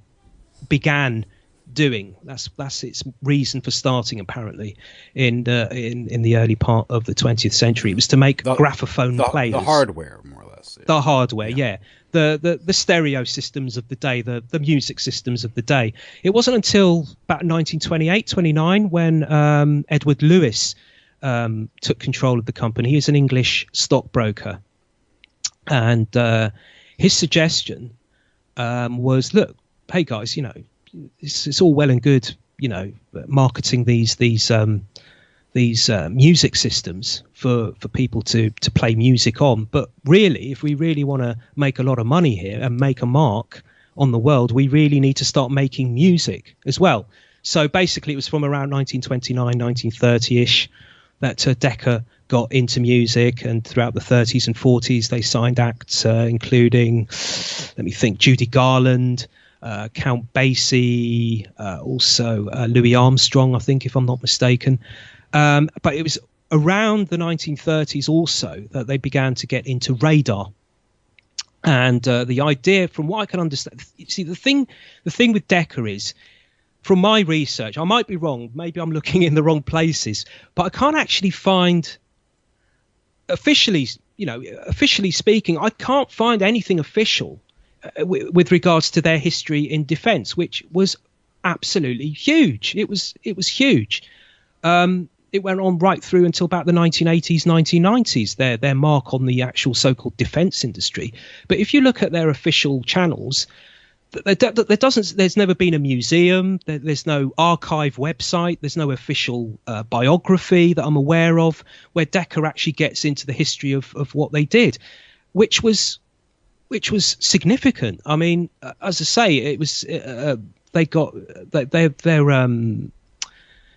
began doing. That's its reason for starting, apparently, in the early part of the 20th century. It was to make graphophone players. The hardware, more or less. Yeah. The hardware, yeah. The stereo systems of the day, the music systems of the day. It wasn't until about 1928, 29 when Edward Lewis took control of the company. He was an English stockbroker. And his suggestion was, look, hey guys, it's all well and good, marketing these music systems for people to play music on. But really, if we really want to make a lot of money here and make a mark on the world, we really need to start making music as well. So basically, it was from around 1929, 1930-ish that Decca got into music, and throughout the 30s and 40s, they signed acts including, let me think, Judy Garland, Count Basie, also Louis Armstrong, I think, if I'm not mistaken. But it was around the 1930s also that they began to get into radar. And the idea, from what I can understand, see, the thing with Decca is, from my research, I might be wrong, maybe I'm looking in the wrong places, but I can't actually find officially officially speaking, I can't find anything official with regards to their history in defence, which was absolutely huge. It was huge. It went on right through until about the 1980s, 1990s, their mark on the actual so-called defence industry. But if you look at their official channels, there's never been a museum, there's no archive website, there's no official biography that I'm aware of where Decca actually gets into the history of what they did, which was significant. I mean, as I say, it was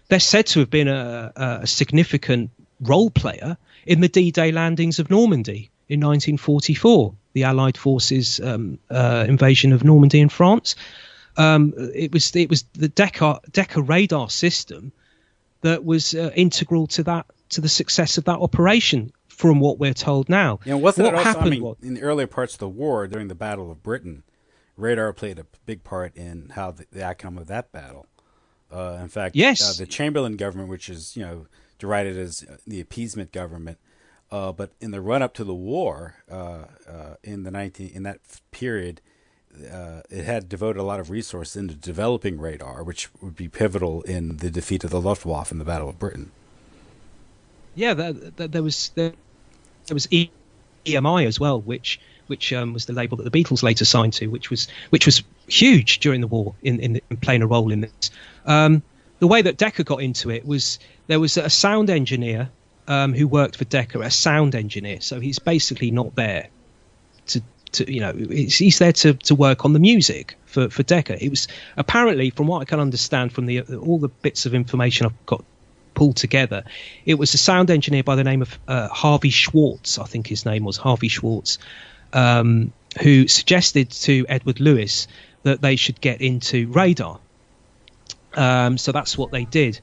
they're said to have been a significant role player in the D-Day landings of Normandy in 1944. The Allied forces invasion of Normandy in France. It was the Decca radar system that was integral to the success of that operation, from what we're told now. Wasn't it also, in the earlier parts of the war, during the Battle of Britain, radar played a big part in how the outcome of that battle. In fact, yes, the Chamberlain government, which is derided as the appeasement government, but in the run up to the war, in that period, it had devoted a lot of resources into developing radar, which would be pivotal in the defeat of the Luftwaffe in the Battle of Britain. Yeah, there was EMI as well, which was the label that the Beatles later signed to, which was huge during the war in playing a role in this. The way that Decca got into it was there was a sound engineer who worked for Decca, a sound engineer. So he's basically not there to he's there to work on the music for Decca. It was apparently, from what I can understand from all the bits of information I've got pulled together, it was a sound engineer by the name of Harvey Schwartz, I think his name was Harvey Schwartz, who suggested to Edward Lewis that they should get into radar. So that's what they did,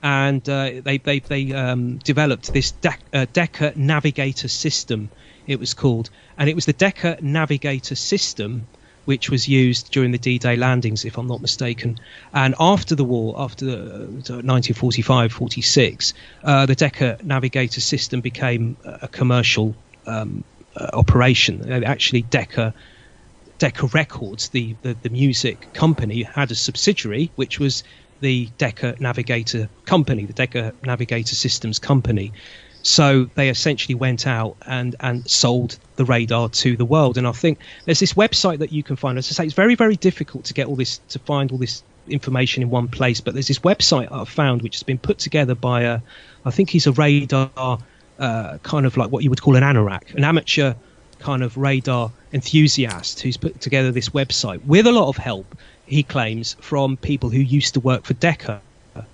and they developed this Decca Navigator system, it was called, and it was the Decca Navigator system which was used during the D-Day landings, if I'm not mistaken. And after the war, after the 1945-46, the Decca Navigator system became a commercial operation. Actually, Decca Records, the music company, had a subsidiary which was the Decca Navigator Company, the Decca Navigator Systems Company. So they essentially went out and sold the radar to the world. And I think there's this website that you can find. As I say, it's very, very difficult to find all this information in one place. But there's this website I've found which has been put together by I think he's a radar kind of like what you would call an anorak, an amateur kind of radar enthusiast who's put together this website with a lot of help, he claims, from people who used to work for Decca,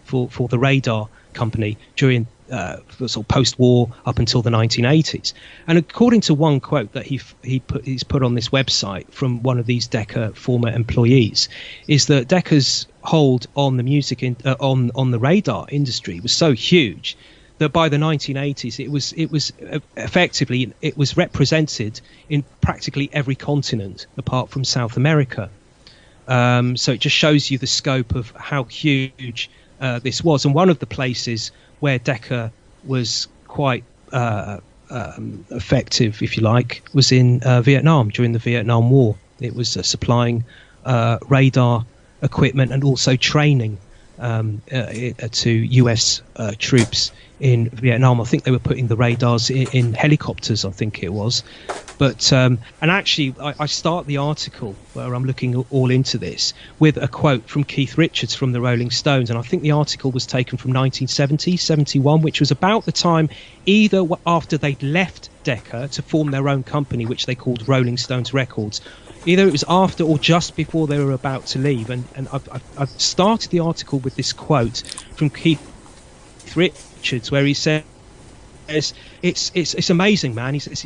for the radar company during sort of post-war up until the 1980s. And according to one quote that he's put on this website from one of these Decca former employees, is that Decca's hold on the music on the radar industry was so huge that by the 1980s it was effectively represented in practically every continent apart from South America. So it just shows you the scope of how huge this was. And one of the places where Decca was quite effective, if you like, was in Vietnam during the Vietnam War. It was supplying radar equipment and also training to US troops in Vietnam. I think they were putting the radars in helicopters, I think it was. But and actually I start the article where I'm looking all into this with a quote from Keith Richards from the Rolling Stones, and I think the article was taken from 1970, 71, which was about the time either after they'd left Decca to form their own company, which they called Rolling Stones Records. Either it was after or just before they were about to leave. And I've started the article with this quote from Keith Richards where he says, it's amazing, man. It's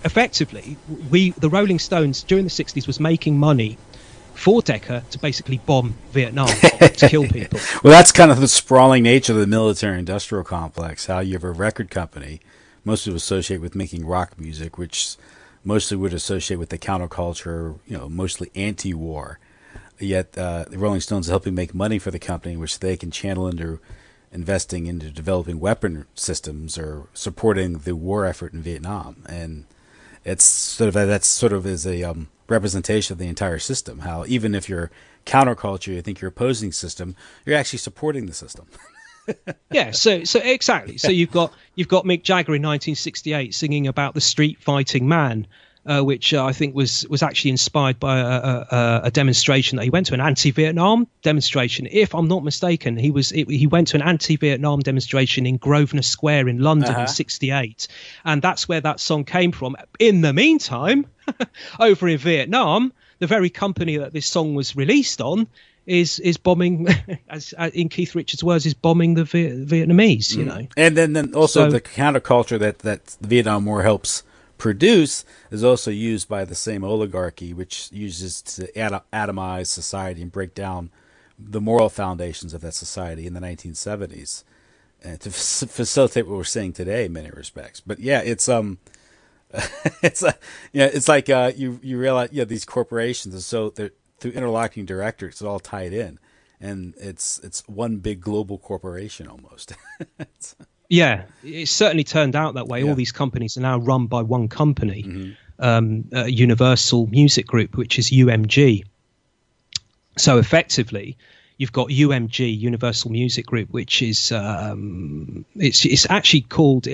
effectively, the Rolling Stones during the 60s was making money for Decca to basically bomb Vietnam, to kill people. Well, that's kind of the sprawling nature of the military-industrial complex, how you have a record company, mostly associated with making rock music, which mostly would associate with the counterculture, mostly anti-war. Yet the Rolling Stones are helping make money for the company, which they can channel into investing into developing weapon systems or supporting the war effort in Vietnam. And it's sort of is a representation of the entire system. How even if you're counterculture, you think you're opposing system, you're actually supporting the system. Yeah, so exactly. So you've got Mick Jagger in 1968 singing about the street fighting man, which I think was actually inspired by a demonstration that he went to, an anti-Vietnam demonstration. If I'm not mistaken, he went to an anti-Vietnam demonstration in Grosvenor Square in London in '68, and that's where that song came from. In the meantime, over in Vietnam, the very company that this song was released on is bombing, as in Keith Richards' words, is bombing the Vietnamese. You know, and then also the counterculture that the Vietnam War helps produce is also used by the same oligarchy, which uses to atomize society and break down the moral foundations of that society in the 1970s, and to facilitate what we're seeing today in many respects. But yeah, it's it's like you realize these corporations, and so they're through interlocking directors, it's all tied in, and it's one big global corporation almost. Yeah, it certainly turned out that way. Yeah. All these companies are now run by one company, Universal Music Group, which is UMG. So effectively, you've got UMG, Universal Music Group, which is it's actually called.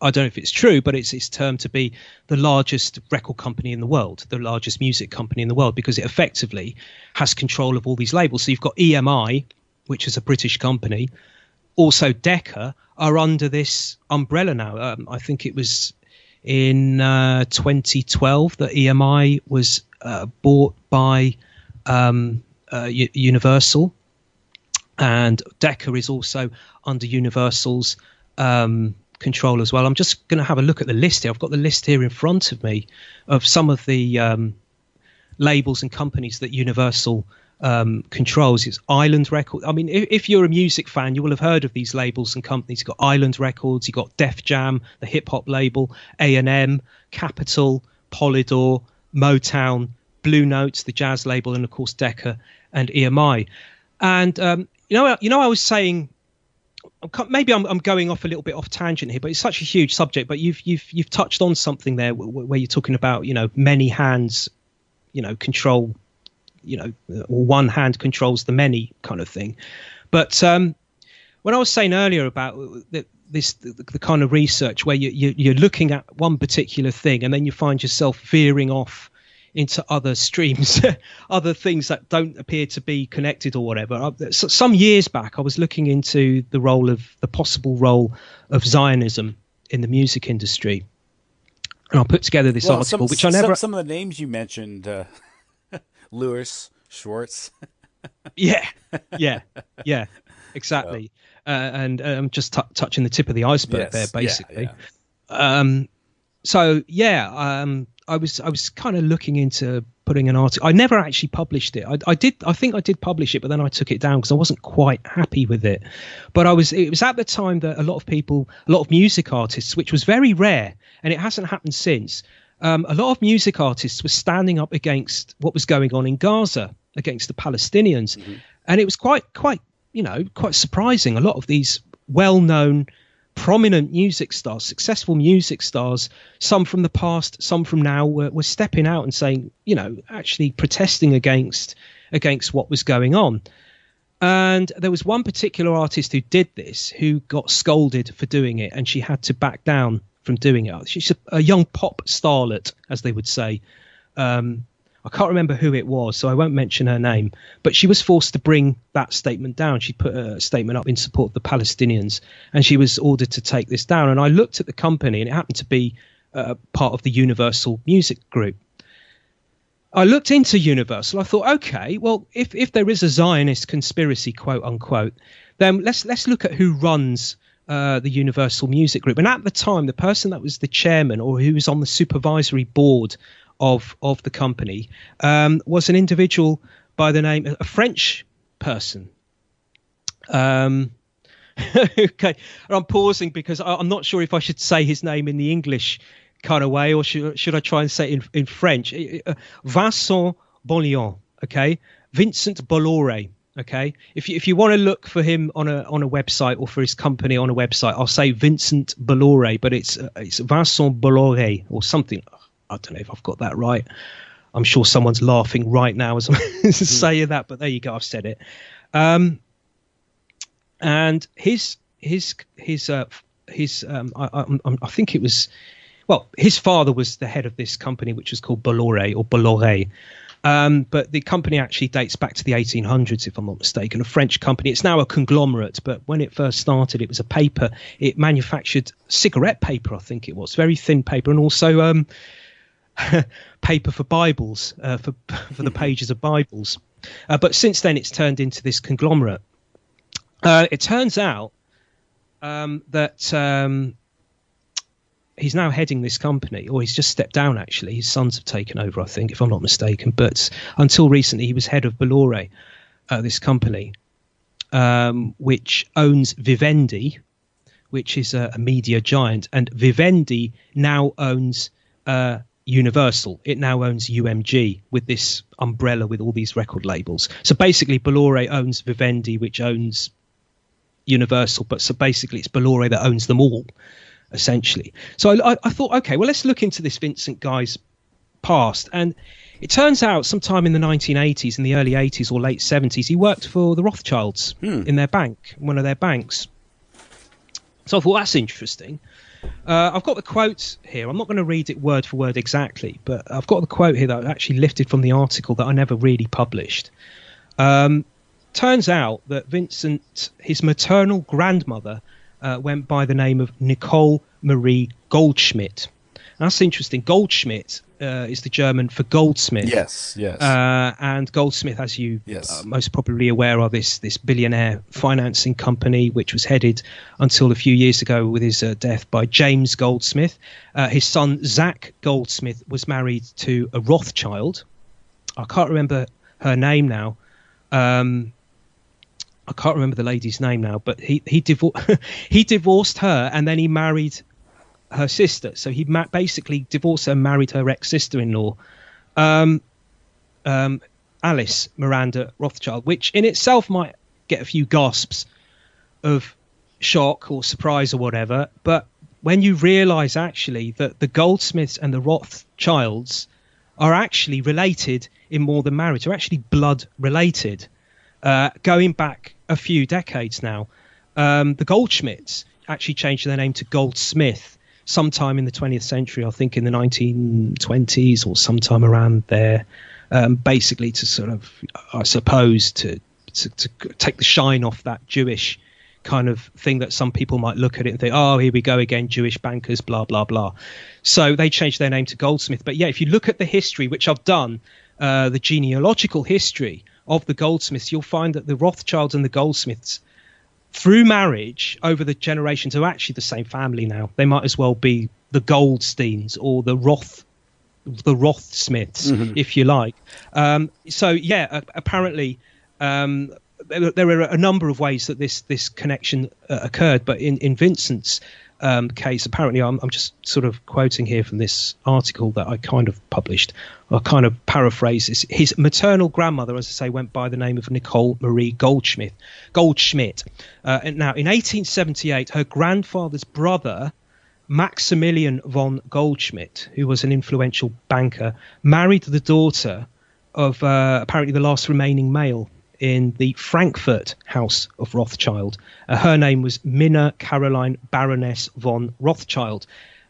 I don't know if it's true, but it's termed to be the largest record company in the world, the largest music company in the world, because it effectively has control of all these labels. So you've got EMI, which is a British company. Also, Decca are under this umbrella now. I think it was in 2012 that EMI was bought by Universal, and Decca is also under Universal's control as well. I'm just going to have a look at the list here. I've got the list here in front of me of some of the labels and companies that Universal controls. It's Island Records. I mean, if you're a music fan, you will have heard of these labels and companies. You've got Island Records, you've got Def Jam, the hip hop label, A&M, Capitol, Polydor, Motown, Blue Notes, the jazz label, and of course Decca and EMI. And I was saying, maybe I'm going off a little bit off tangent here, but it's such a huge subject. But you've touched on something there where you're talking about many hands, control. One hand controls the many kind of thing. But when I was saying earlier about the kind of research where you're looking at one particular thing and then you find yourself veering off into other streams, other things that don't appear to be connected or whatever. Some years back, I was looking into the possible role of Zionism in the music industry. And I put together this article, which I never... Some of the names you mentioned... Lewis, Schwartz. yeah, exactly. And I'm just touching the tip of the iceberg there, basically. Yeah. I was kind of looking into putting an article. I never actually published it. I think I did publish it, but then I took it down because I wasn't quite happy with it. But it was at the time that a lot of music artists, which was very rare, and it hasn't happened since. A lot of music artists were standing up against what was going on in Gaza, against the Palestinians. Mm-hmm. And it was quite surprising. A lot of these well-known, prominent music stars, successful music stars, some from the past, some from now, were stepping out and saying, actually protesting against what was going on. And there was one particular artist who did this, who got scolded for doing it, and she had to back down from doing it. She's a young pop starlet, as they would say. I can't remember who it was, so I won't mention her name. But she was forced to bring that statement down. She put a statement up in support of the Palestinians, and she was ordered to take this down. And I looked at the company, and it happened to be part of the Universal Music Group. I looked into Universal. I thought, okay, well, if there is a Zionist conspiracy, quote unquote, then let's look at who runs the Universal Music Group. And at the time, the person that was the chairman, or who was on the supervisory board of the company, was an individual by the name, a French person. Okay, and I'm pausing because I'm not sure if I should say his name in the English kind of way, or should I try and say it in French. Vincent Bolloré, okay, Vincent Bolloré. Okay, if you want to look for him on a website or for his company on a website, I'll say Vincent Bolloré, but it's Vincent Bolloré or something. I don't know if I've got that right. I'm sure someone's laughing right now as I'm saying that, but there you go, I've said it. And his I think it was, well, his father was the head of this company, which was called Bolloré or Bolloré. But the company actually dates back to the 1800s, if I'm not mistaken, a French company. It's now a conglomerate, but when it first started, it was a paper. It manufactured cigarette paper, I think it was, very thin paper, and also paper for Bibles, for the pages of Bibles. But since then, it's turned into this conglomerate. It turns out that he's now heading this company, or he's just stepped down, actually. His sons have taken over, I think, if I'm not mistaken. But until recently, he was head of Bolloré, this company, which owns Vivendi, which is a media giant. And Vivendi now owns Universal. It now owns UMG with this umbrella with all these record labels. So basically, Bolloré owns Vivendi, which owns Universal. But so basically, it's Bolloré that owns them all, essentially. So I thought, okay, well, let's look into this Vincent guy's past. And it turns out sometime in the 1980s, in the early 80s or late 70s, he worked for the Rothschilds in their bank, one of their banks. So I thought, that's interesting. I've got the quote here. I'm not going to read it word for word exactly, but I've got the quote here that I actually lifted from the article that I never really published. Turns out that Vincent, his maternal grandmother, went by the name of Nicole Marie Goldschmidt. And that's interesting. Goldschmidt is the German for goldsmith. Yes. And Goldsmith, as you most probably aware, are this billionaire financing company, which was headed until a few years ago with his death by James Goldsmith. His son, Zach Goldsmith, was married to a Rothschild. I can't remember her name now. I can't remember the lady's name now, but he divorced her, and then he married her sister. So he basically divorced her and married her ex-sister-in-law, Alice Miranda Rothschild, which in itself might get a few gasps of shock or surprise or whatever. But when you realise actually that the Goldsmiths and the Rothschilds are actually related in more than marriage, are actually blood related, going back a few decades now. The Goldschmidts actually changed their name to Goldsmith sometime in the 20th century, I think in the 1920s or sometime around there, basically to sort of, I suppose, to take the shine off that Jewish kind of thing that some people might look at it and think, oh, here we go again, Jewish bankers, blah, blah, blah. So they changed their name to Goldsmith. But yeah, if you look at the history, which I've done, the genealogical history of the Goldsmiths, you'll find that the Rothschilds and the Goldsmiths, through marriage over the generations, are actually the same family now. They might as well be the Goldsteins or the Rothsmiths, if you like. So yeah, apparently there are a number of ways that this connection occurred, but in Vincent's case, apparently, I'm just sort of quoting here from this article that I kind of published. I'll kind of paraphrase this. His maternal grandmother, as I say, went by the name of Nicole Marie Goldschmidt. And now, in 1878, her grandfather's brother, Maximilian von Goldschmidt, who was an influential banker, married the daughter of apparently the last remaining male in the Frankfurt House of Rothschild. Her name was Minna Caroline Baroness von Rothschild.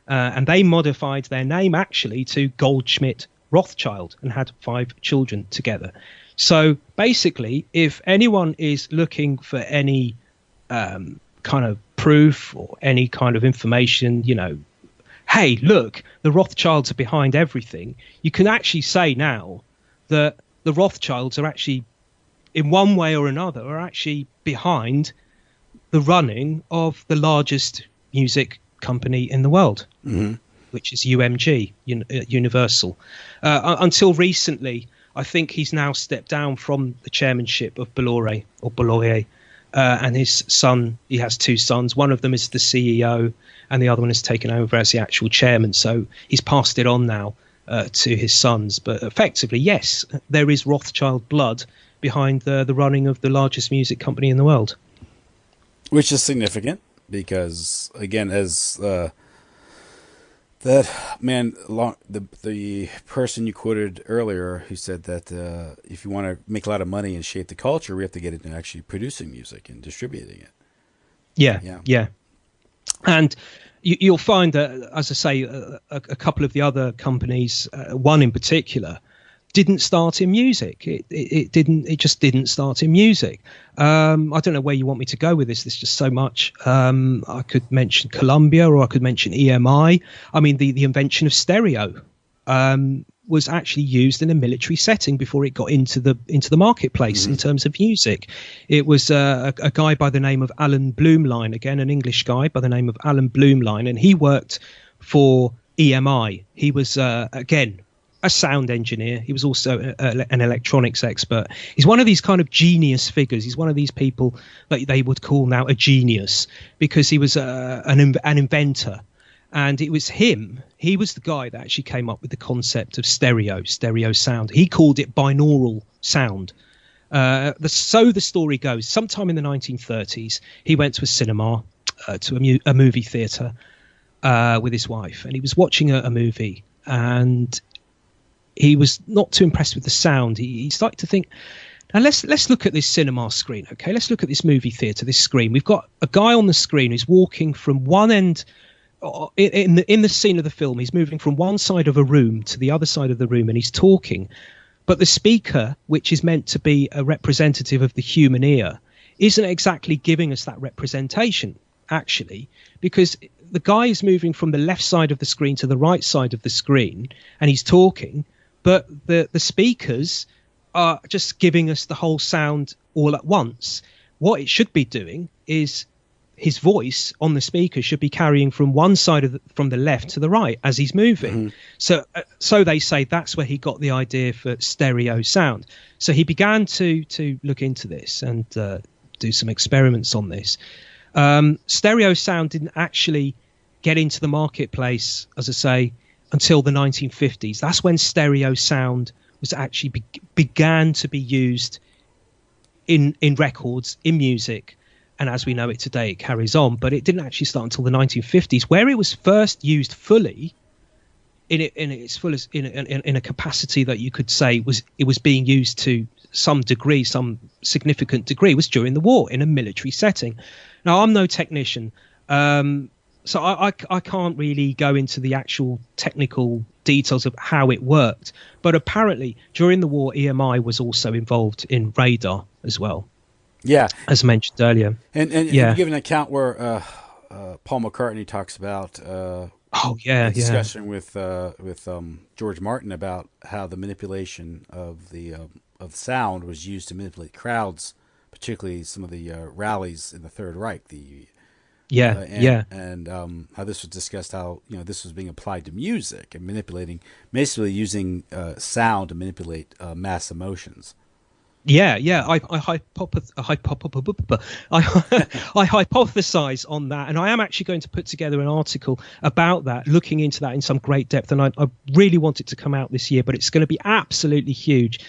And they modified their name actually to Goldschmidt Rothschild and had 5 children together. So basically, if anyone is looking for any kind of proof or any kind of information, you know, hey, look, the Rothschilds are behind everything, you can actually say now that the Rothschilds are actually, in one way or another, are actually behind the running of the largest music company in the world, which is UMG, Universal. Until recently, I think he's now stepped down from the chairmanship of Bolloré, and his son, he has 2 sons. One of them is the CEO, and the other one has taken over as the actual chairman. So he's passed it on now to his sons. But effectively, yes, there is Rothschild blood behind the running of the largest music company in the world. Which is significant because, again, as the person you quoted earlier who said that if you want to make a lot of money and shape the culture, we have to get into actually producing music and distributing it. Yeah. And you'll find that, as I say, a couple of the other companies, one in particular, didn't start in music. It just didn't start in music. I don't know where you want me to go with this. There's just so much. I could mention Columbia, or I could mention EMI. I mean, the invention of stereo was actually used in a military setting before it got into the marketplace in terms of music. It was a guy by the name of Alan Blumlein, again an English guy by the name of Alan Blumlein, and he worked for EMI. He was again a sound engineer. He was also an electronics expert. He's one of these kind of genius figures. He's one of these people that they would call now a genius, because he was an inventor. And it was him. He was the guy that actually came up with the concept of stereo sound. He called it binaural sound. So the story goes, sometime in the 1930s, he went to a cinema, to a movie theatre with his wife, and he was watching a movie, and he was not too impressed with the sound. He started to think, now let's look at this cinema screen, okay? Let's look at this movie theatre, this screen. We've got a guy on the screen who's walking from one end, in the scene of the film, he's moving from one side of a room to the other side of the room, and he's talking. But the speaker, which is meant to be a representative of the human ear, isn't exactly giving us that representation, actually, because the guy is moving from the left side of the screen to the right side of the screen, and he's talking, but the speakers are just giving us the whole sound all at once. What it should be doing is his voice on the speaker should be carrying from one side from the left to the right as he's moving. So they say that's where he got the idea for stereo sound. So he began to look into this and do some experiments on this. Stereo sound didn't actually get into the marketplace, as I say, until the 1950s. That's when stereo sound was actually began to be used in records, in music. And as we know it today, it carries on. But it didn't actually start until the 1950s, where it was first used fully in its fullest, in a capacity that you could say it was being used to some degree, some significant degree, was during the war in a military setting. Now, I'm no technician, so I can't really go into the actual technical details of how it worked. But apparently, during the war, EMI was also involved in radar as well. Yeah, as mentioned earlier. And you give an account where Paul McCartney talks about discussion with George Martin about how the manipulation of the sound was used to manipulate crowds, particularly some of the rallies in the Third Reich. And how this was discussed, how this was being applied to music and basically using sound to manipulate mass emotions. I hypothesize on that, and I am actually going to put together an article about that, looking into that in some great depth, and I really want it to come out this year, but it's going to be absolutely huge.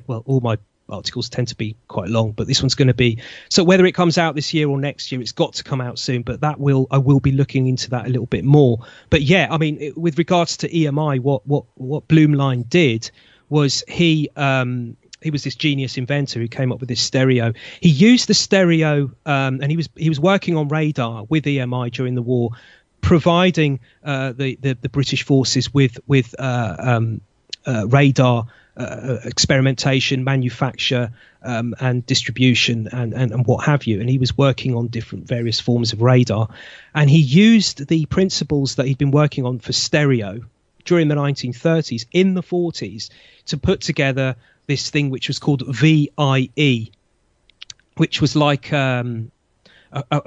Well, all my articles tend to be quite long, but this one's going to be, so whether it comes out this year or next year, it's got to come out soon, but I will be looking into that a little bit more. But yeah, I mean, with regards to EMI, what Blumlein did was he was this genius inventor who came up with this stereo. He used the stereo, and he was working on radar with EMI during the war, providing the British forces with radar experimentation, manufacture, and distribution, and what have you. And he was working on various forms of radar, and he used the principles that he'd been working on for stereo during the 1930s, in the 40s, to put together this thing which was called VIE, which was like a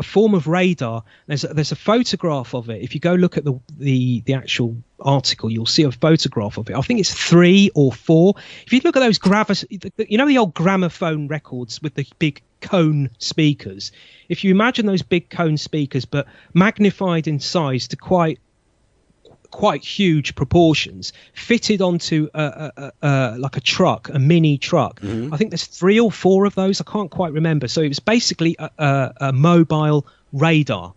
form of radar. There's a photograph of it. If you go look at the actual article, you'll see a photograph of it. I think it's 3 or 4. If you look at those the old gramophone records with the big cone speakers. If you imagine those big cone speakers, but magnified in size to quite quite huge proportions, fitted onto like a truck, a mini truck. I think there's 3 or 4 of those. I can't quite remember. So it was basically a mobile radar.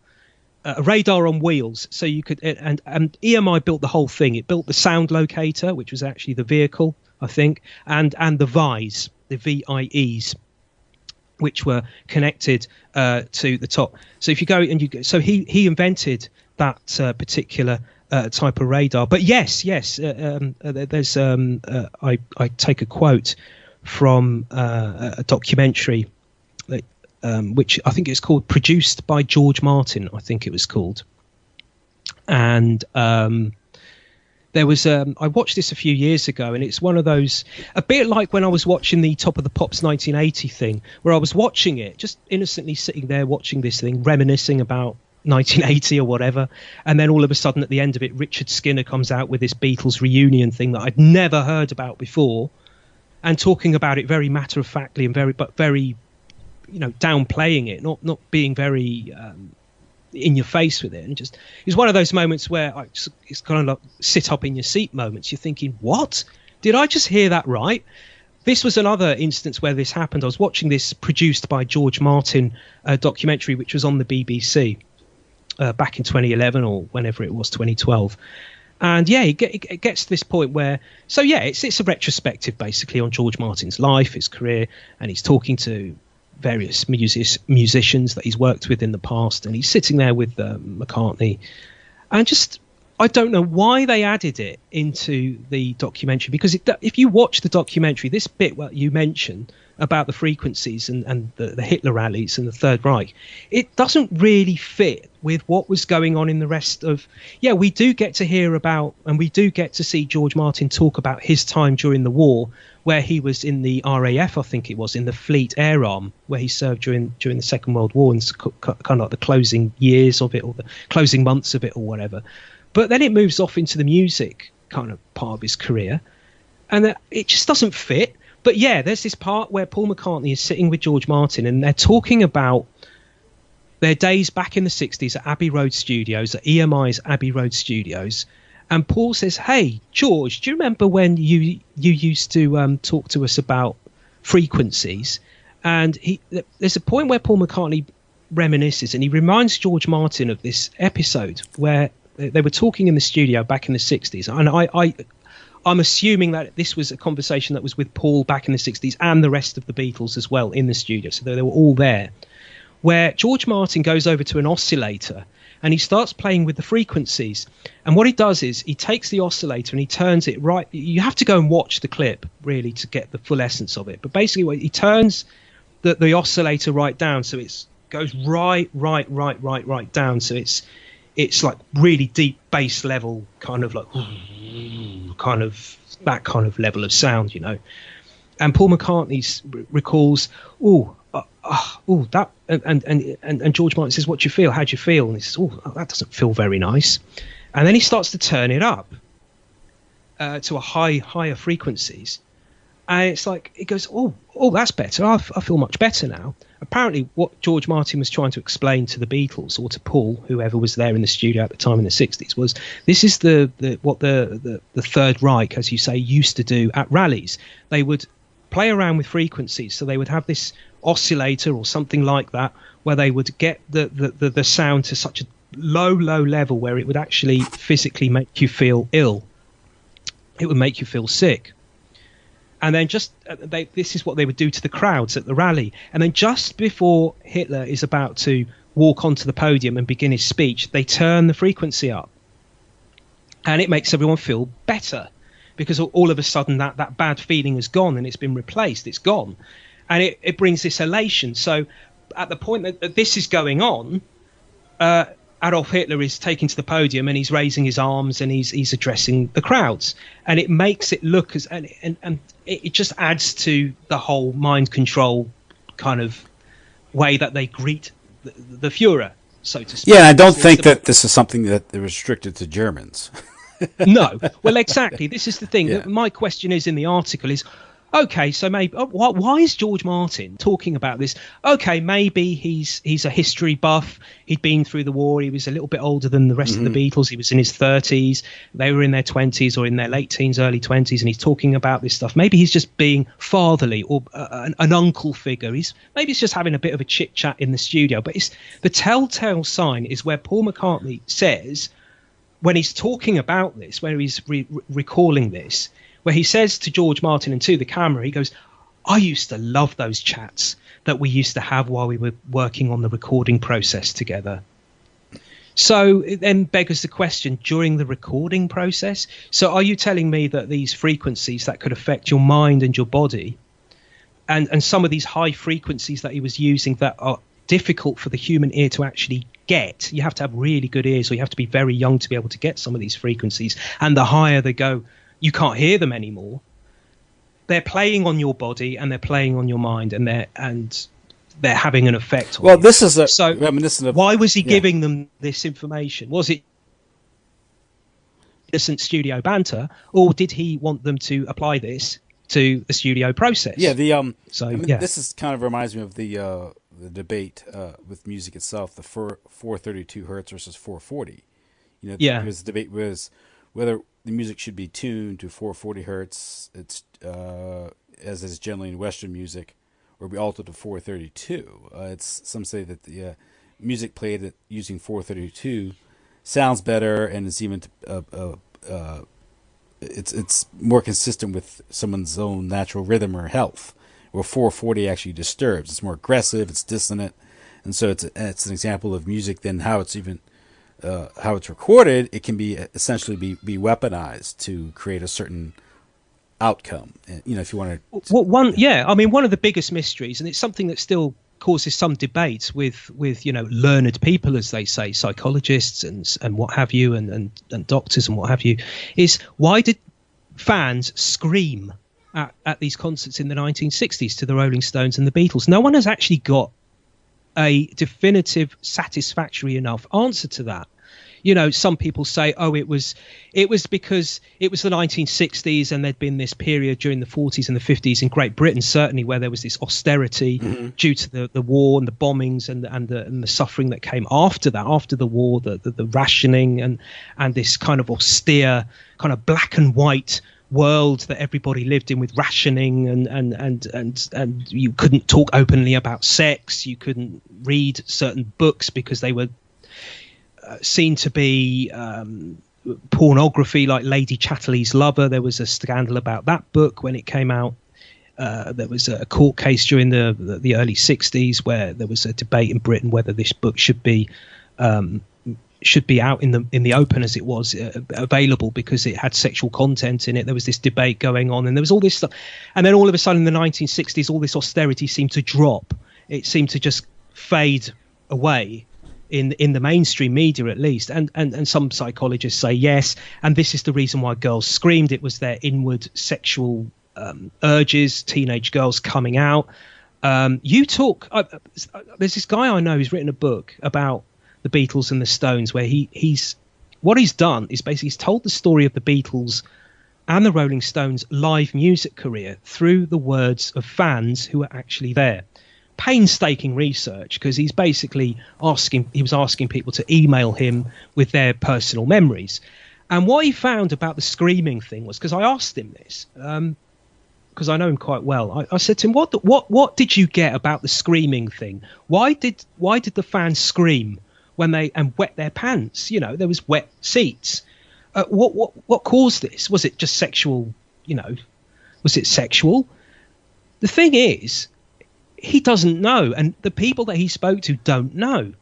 A radar on wheels, so you could, and EMI built the whole thing. It built the sound locator, which was actually the vehicle, I think, and the VIEs, the VIEs, which were connected to the top. So if you go and so he invented that particular type of radar. But yes, there's I take a quote from a documentary that, which I think it's called, produced by George Martin, I think it was called. And there was I watched this a few years ago, and it's one of those, a bit like when I was watching the Top of the Pops 1980 thing, where I was watching it, just innocently sitting there watching this thing, reminiscing about 1980 or whatever, and then all of a sudden at the end of it, Richard Skinner comes out with this Beatles reunion thing that I'd never heard about before, and talking about it very matter-of-factly and very downplaying it, not being very in your face with it. And just, it was one of those moments where it's kind of like sit up in your seat moments. You're thinking, what? Did I just hear that right? This was another instance where this happened. I was watching this produced by George Martin documentary, which was on the BBC back in 2011 or whenever it was, 2012. And yeah, it gets to this point where, so yeah, it's a retrospective basically on George Martin's life, his career, and he's talking to various musicians that he's worked with in the past, and he's sitting there with McCartney, and just, I don't know why they added it into the documentary, because if you watch the documentary, this bit what you mentioned about the frequencies and the Hitler rallies and the Third Reich, it doesn't really fit with what was going on in the rest of, we do get to hear about, and we do get to see George Martin talk about his time during the war, where he was in the RAF, I think it was, in the Fleet Air Arm, where he served during the Second World War, and kind of like the closing years of it, or the closing months of it, or whatever. But then it moves off into the music kind of part of his career, and it just doesn't fit. But yeah, there's this part where Paul McCartney is sitting with George Martin, and they're talking about their days back in the 60s at Abbey Road Studios, at EMI's Abbey Road Studios. And Paul says, "Hey, George, do you remember when you used to talk to us about frequencies?" And there's a point where Paul McCartney reminisces, and he reminds George Martin of this episode where they were talking in the studio back in the 60s. And I'm assuming that this was a conversation that was with Paul back in the 60s and the rest of the Beatles as well in the studio. So they were all there, where George Martin goes over to an oscillator and he starts playing with the frequencies. And what he does is he takes the oscillator and he turns it right. You have to go and watch the clip really to get the full essence of it. But basically he turns the oscillator right down. So it goes right down. So it's like really deep bass level, kind of like kind of that kind of level of sound, And Paul McCartney recalls, that, and George Martin says, "What do you feel? How do you feel?" And he says, that doesn't feel very nice." And then he starts to turn it up to a higher frequencies, and it's like it goes, that's better. I feel much better now. Apparently, what George Martin was trying to explain to the Beatles, or to Paul, whoever was there in the studio at the time in the 60s, was this is what the Third Reich, as you say, used to do at rallies. They would play around with frequencies, so they would have this oscillator or something like that, where they would get the sound to such a low level where it would actually physically make you feel ill. It would make you feel sick. And then this is what they would do to the crowds at the rally. And then just before Hitler is about to walk onto the podium and begin his speech, they turn the frequency up. And it makes everyone feel better, because all of a sudden that bad feeling is gone and it's been replaced. It's gone. And it brings this elation. So at the point that this is going on, Adolf Hitler is taken to the podium and he's raising his arms and he's addressing the crowds, and it makes it look as and it just adds to the whole mind control kind of way that they greet the Führer, so to speak. Yeah, I don't think that this is something that is restricted to Germans. No, well, exactly. This is the thing. Yeah. My question is in the article is, Okay, so maybe why is George Martin talking about this? Okay, maybe he's a history buff. He'd been through the war. He was a little bit older than the rest of the Beatles. He was in his 30s. They were in their 20s or in their late teens, early 20s, and he's talking about this stuff. Maybe he's just being fatherly or an uncle figure. Maybe he's just having a bit of a chit chat in the studio. But it's the telltale sign is where Paul McCartney says when he's talking about this, where he's recalling this, where he says to George Martin and to the camera, he goes, I used to love those chats that we used to have while we were working on the recording process together. So it then beggars the question, during the recording process, so are you telling me that these frequencies that could affect your mind and your body, and some of these high frequencies that he was using that are difficult for the human ear to actually get, you have to have really good ears, or you have to be very young to be able to get some of these frequencies, and the higher they go, you can't hear them anymore. They're playing on your body and they're playing on your mind, and they're having an effect on you. This is why was he giving them this information? Was it innocent studio banter, or did he want them to apply this to the studio process? Yeah, this is kind of reminds me of the debate with music itself, the 432 hertz versus 440. Because the debate was whether the music should be tuned to 440 hertz. It's as is generally in Western music, or be altered to 432. Some say that the music played using 432 sounds better and is even it's more consistent with someone's own natural rhythm or health. Where 440 actually disturbs. It's more aggressive. It's dissonant, and so it's an example of music. Then how it's recorded, it can be essentially be weaponized to create a certain outcome. If you want to. One of the biggest mysteries, and it's something that still causes some debate with learned people, as they say, psychologists and what have you, and doctors and what have you, is why did fans scream at these concerts in the 1960s to the Rolling Stones and the Beatles? No one has actually got a definitive, satisfactory enough answer to that. Some people say, it was because it was the 1960s and there'd been this period during the 40s and the 50s in Great Britain, certainly, where there was this austerity due to the war and the bombings and the suffering that came after that, after the war, the rationing and this kind of austere, kind of black and white world that everybody lived in, with rationing and you couldn't talk openly about sex, you couldn't read certain books because they were seen to be pornography, like Lady Chatterley's Lover. There was a scandal about that book when it came out. There was a court case during the early 60s where there was a debate in Britain whether this book should be out in the open as it was available, because it had sexual content in it. There was this debate going on, and there was all this stuff. And then all of a sudden in the 1960s, all this austerity seemed to drop. It seemed to just fade away in the mainstream media, at least. And some psychologists say yes, and this is the reason why girls screamed. It was their inward sexual urges, teenage girls coming out. There's this guy I know who's written a book about the Beatles and the Stones, where he's done is basically he's told the story of the Beatles and the Rolling Stones' live music career through the words of fans who were actually there. Painstaking research, because he's basically asking people to email him with their personal memories. And what he found about the screaming thing was, because I asked him this, because I know him quite well, I said to him, what did you get about the screaming thing? Why did the fans scream when they wet their pants? There was wet seats. What caused this? Was it just sexual? Was it sexual? The thing is, he doesn't know, and the people that he spoke to don't know.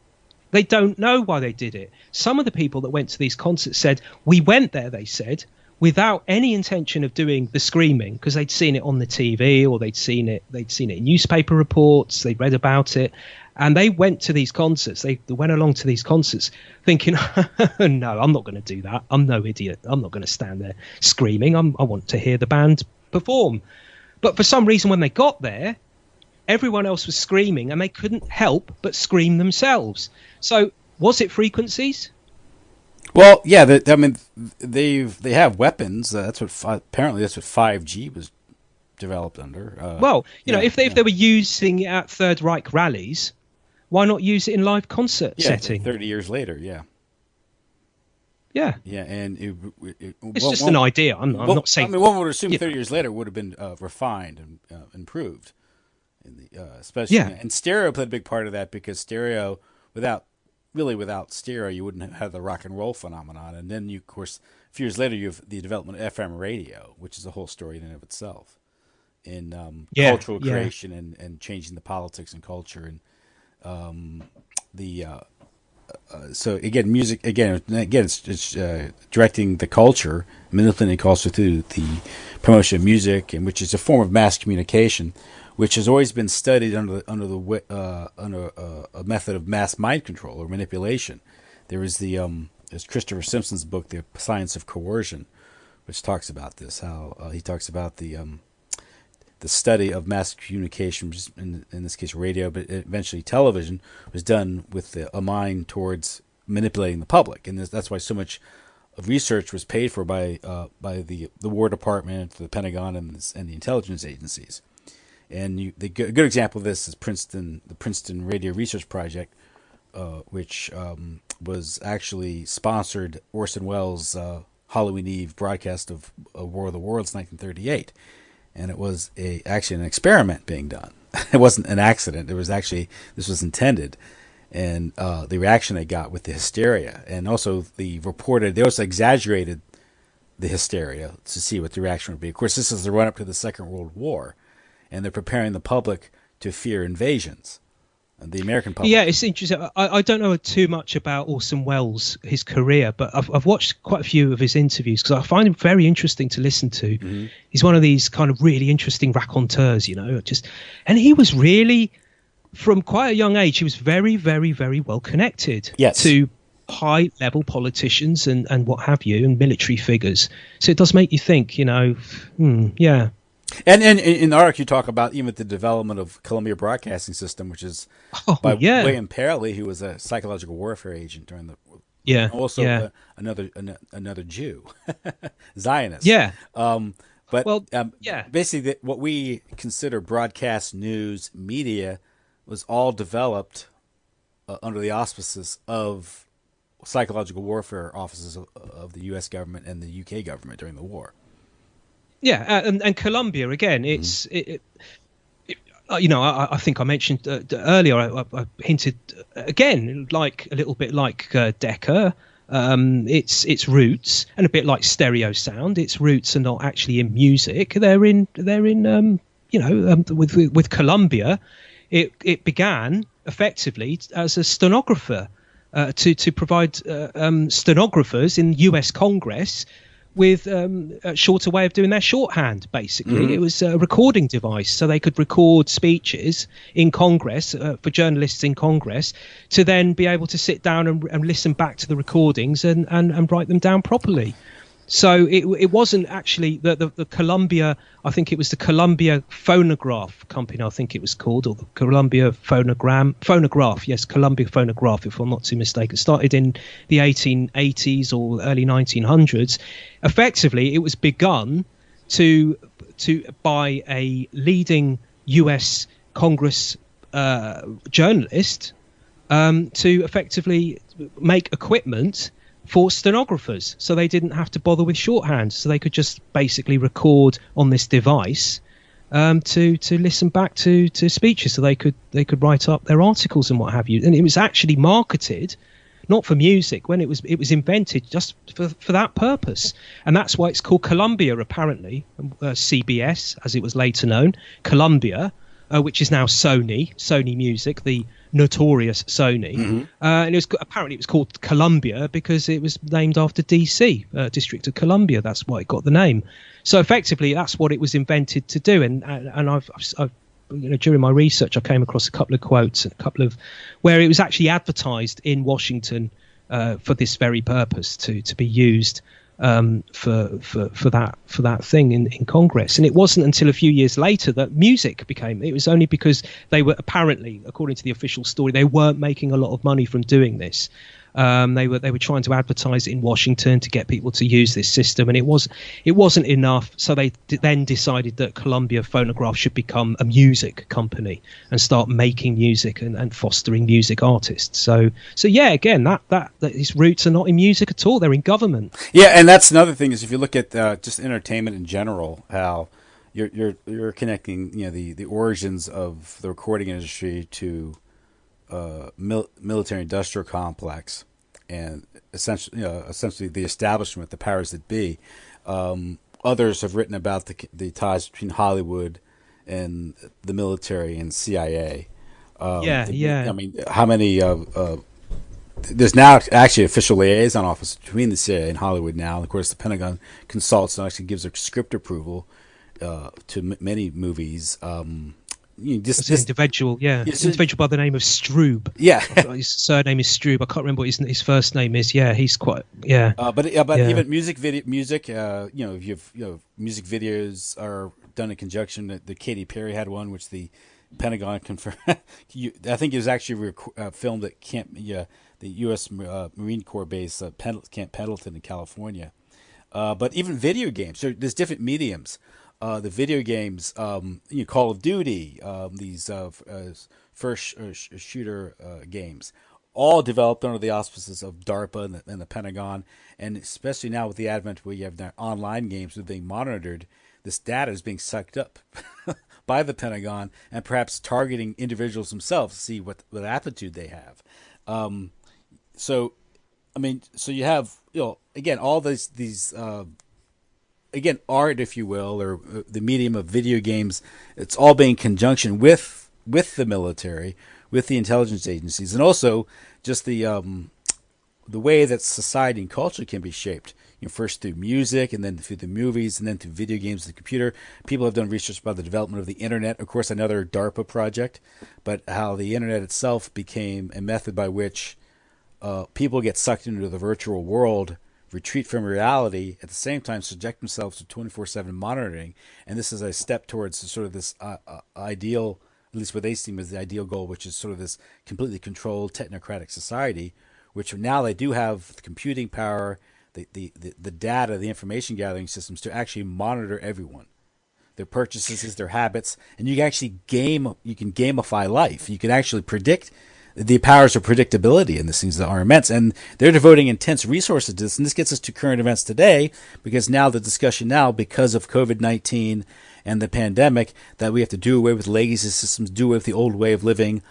They don't know why they did it. Some of the people that went to these concerts said, we went there, they said, without any intention of doing the screaming, because they'd seen it on the TV, or they'd seen it in newspaper reports, they'd read about it, and they went to these concerts. They went along to these concerts thinking, no, I'm not going to do that. I'm no idiot. I'm not going to stand there screaming. I want to hear the band perform. But for some reason, when they got there, everyone else was screaming, and they couldn't help but scream themselves. So was it frequencies? Well, yeah. They have weapons. Apparently that's what 5G was developed under. If they were using it at Third Reich rallies, why not use it in live concert setting? 30 years later, yeah. Yeah. Yeah, and it's just an idea. I'm not saying. I mean, one would assume 30 years later it would have been refined and improved, especially. Yeah. And stereo played a big part of that, because stereo, without stereo, you wouldn't have the rock and roll phenomenon. And then, of course, a few years later, you have the development of FM radio, which is a whole story in and of itself, in cultural creation and changing the politics and culture and so again, music it's directing the culture, manipulating culture through the promotion of music, and which is a form of mass communication, which has always been studied under a method of mass mind control or manipulation. There is there's Christopher Simpson's book, The Science of Coercion, which talks about this. How he talks about the study of mass communication, in this case radio, but eventually television, was done with a mind towards manipulating the public, and that's why so much of research was paid for by the War Department, the Pentagon, and the intelligence agencies. And the good example of this is the Princeton Radio Research Project, which was actually sponsored Orson Welles' Halloween Eve broadcast of War of the Worlds, 1938. And it was actually an experiment being done. It wasn't an accident. This was intended. And the reaction they got with the hysteria, and also they also exaggerated the hysteria to see what the reaction would be. Of course, this is the run-up to the Second World War, and they're preparing the public to fear invasions. The American public. Yeah, it's interesting. I don't know too much about Orson Welles, his career, but I've watched quite a few of his interviews because I find him very interesting to listen to. Mm-hmm. He's one of these kind of really interesting raconteurs, and he was really, from quite a young age, he was very, very, very well connected to high-level politicians and what have you, and military figures. So it does make you think, yeah. And in the article, you talk about even the development of Columbia Broadcasting System, which is by William Perley, who was a psychological warfare agent during the another Jew, Zionist. Yeah. Basically, what we consider broadcast news media was all developed under the auspices of psychological warfare offices of the U.S. government and the U.K. government during the war. Yeah, and Columbia again. It's I think I mentioned earlier. I hinted again, like a little bit like Decca. Its roots, and a bit like stereo sound. Its roots are not actually in music. They're in with Columbia. It began effectively as a stenographer to provide stenographers in U.S. Congress with a shorter way of doing their shorthand, basically. Mm-hmm. It was a recording device, so they could record speeches in Congress, for journalists in Congress, to then be able to sit down and listen back to the recordings and write them down properly. So it wasn't actually the Columbia, I think it was the Columbia Phonograph Company, I think it was called, or the Columbia Phonograph, yes, Columbia Phonograph, if I'm not too mistaken. It started in the 1880s or early 1900s. Effectively, it was begun to by a leading US Congress journalist to effectively make equipment for stenographers, so they didn't have to bother with shorthand, so they could just basically record on this device to listen back to speeches, so they could write up their articles and what have you. And it was actually marketed not for music when it was invented just for that purpose, and that's why it's called Columbia, apparently, CBS as it was later known, Columbia, which is now Sony Music, the notorious Sony. Mm-hmm. And apparently it was called Columbia because it was named after DC, District of Columbia. That's why it got the name. So effectively, that's what it was invented to do. And I've during my research, I came across a couple of quotes and a couple of where it was actually advertised in Washington for this very purpose, to be used for that thing in Congress. And it wasn't until a few years later that music became. It was only because they were apparently, according to the official story, they weren't making a lot of money from doing this. They were trying to advertise it in Washington to get people to use this system, and it wasn't enough. So they then decided that Columbia Phonograph should become a music company and start making music and fostering music artists. So yeah, again, that its roots are not in music at all; they're in government. Yeah, and that's another thing is if you look at just entertainment in general, how you're connecting, the origins of the recording industry to military industrial complex, and essentially the establishment, the powers that be. Others have written about the ties between Hollywood and the military and CIA. I mean, how many? There's now actually official liaison office between the CIA and Hollywood now. And of course, the Pentagon consults and actually gives a script approval to many movies. It's an individual by the name of Stroob. Yeah, his surname is Stroob. I can't remember what his first name is. Yeah, he's quite but even music, if music videos are done in conjunction. The Katy Perry had one, which the Pentagon confirmed. I think it was actually filmed at the U.S. Marine Corps base, Camp Pendleton in California. But even video games, so there's different mediums. The video games, Call of Duty, these first shooter games, all developed under the auspices of DARPA and the Pentagon, and especially now with the advent where you have now online games that are being monitored, this data is being sucked up by the Pentagon and perhaps targeting individuals themselves to see what aptitude they have. So you have, again, all these again, art, if you will, or the medium of video games. It's all being in conjunction with the military, with the intelligence agencies, and also just the way that society and culture can be shaped. First through music, and then through the movies, and then through video games and the computer. People have done research about the development of the internet, of course, another DARPA project, but how the internet itself became a method by which people get sucked into the virtual world, retreat from reality, at the same time subject themselves to 24/7 monitoring. And this is a step towards sort of this ideal, at least what they seem as the ideal goal, which is sort of this completely controlled technocratic society, which now they do have the computing power, the data, the information gathering systems to actually monitor everyone, their purchases, their habits, and you can actually gamify life. You can actually predict. The powers of predictability in these things that are immense, and they're devoting intense resources to this. And this gets us to current events today, because now the discussion because of COVID-19 and the pandemic, that we have to do away with legacy systems, do away with the old way of living,